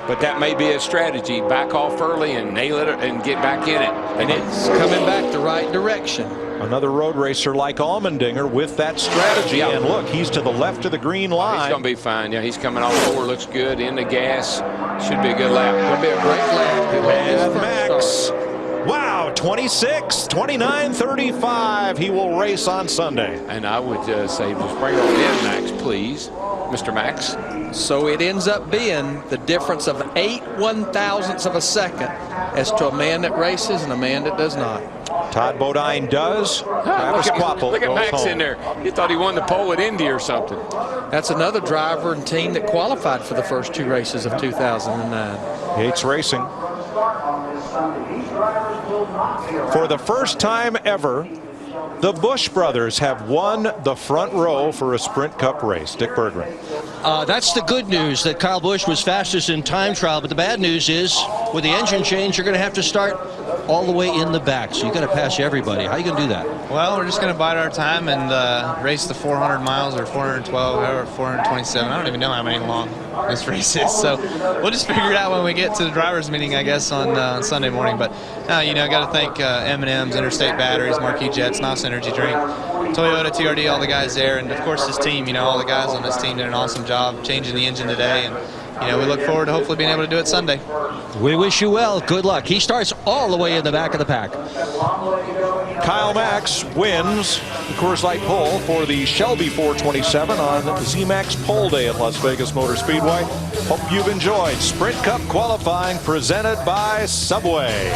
But that may be a strategy. Back off early and nail it and get back in it. And it's coming back the right direction. Another road racer like Allmendinger with that strategy. Yeah. And look, he's to the left of the green line. He's going to be fine. Yeah, he's coming off 4. Looks good. In the gas. Should be a good lap. Going to be a great lap. And Max. Wow, 26, 29.35. He will race on Sunday. And I would say just bring on in, Max, please. Mr. Max. So it ends up being the difference of 8 1/1000ths of a second as to a man that races and a man that does not. Todd Bodine does. Travis Quapple look at goes Max home. in there. You thought he won the pole at Indy or something. That's another driver and team that qualified for the first 2 races of 2009. Yates Racing. For the first time ever, the Busch brothers have won the front row for a Sprint Cup race. Dick Berggren. That's the good news, that Kyle Busch was fastest in time trial. But the bad news is, with the engine change, you're going to have to start all the way in the back. So you got to pass everybody. How are you going to do that? Well, we're just going to bide our time and race the 400 miles or 412 or 427. I don't even know how many long this race is. So we'll just figure it out when we get to the driver's meeting, I guess, on Sunday morning. But, you know, I got to thank M&M's, Interstate Batteries, Marquis Jets, NOS Energy Drink, Toyota, TRD, all the guys there. And, of course, this team, you know, all the guys on this team did an awesome job changing the engine today. And, you know, we look forward to hopefully being able to do it Sunday. We wish you well. Good luck. He starts all the way in the back of the pack. Kyle Max wins the Coors Light pole for the Shelby 427 on ZMAX Pole Day at Las Vegas Motor Speedway. Hope you've enjoyed Sprint Cup qualifying presented by Subway.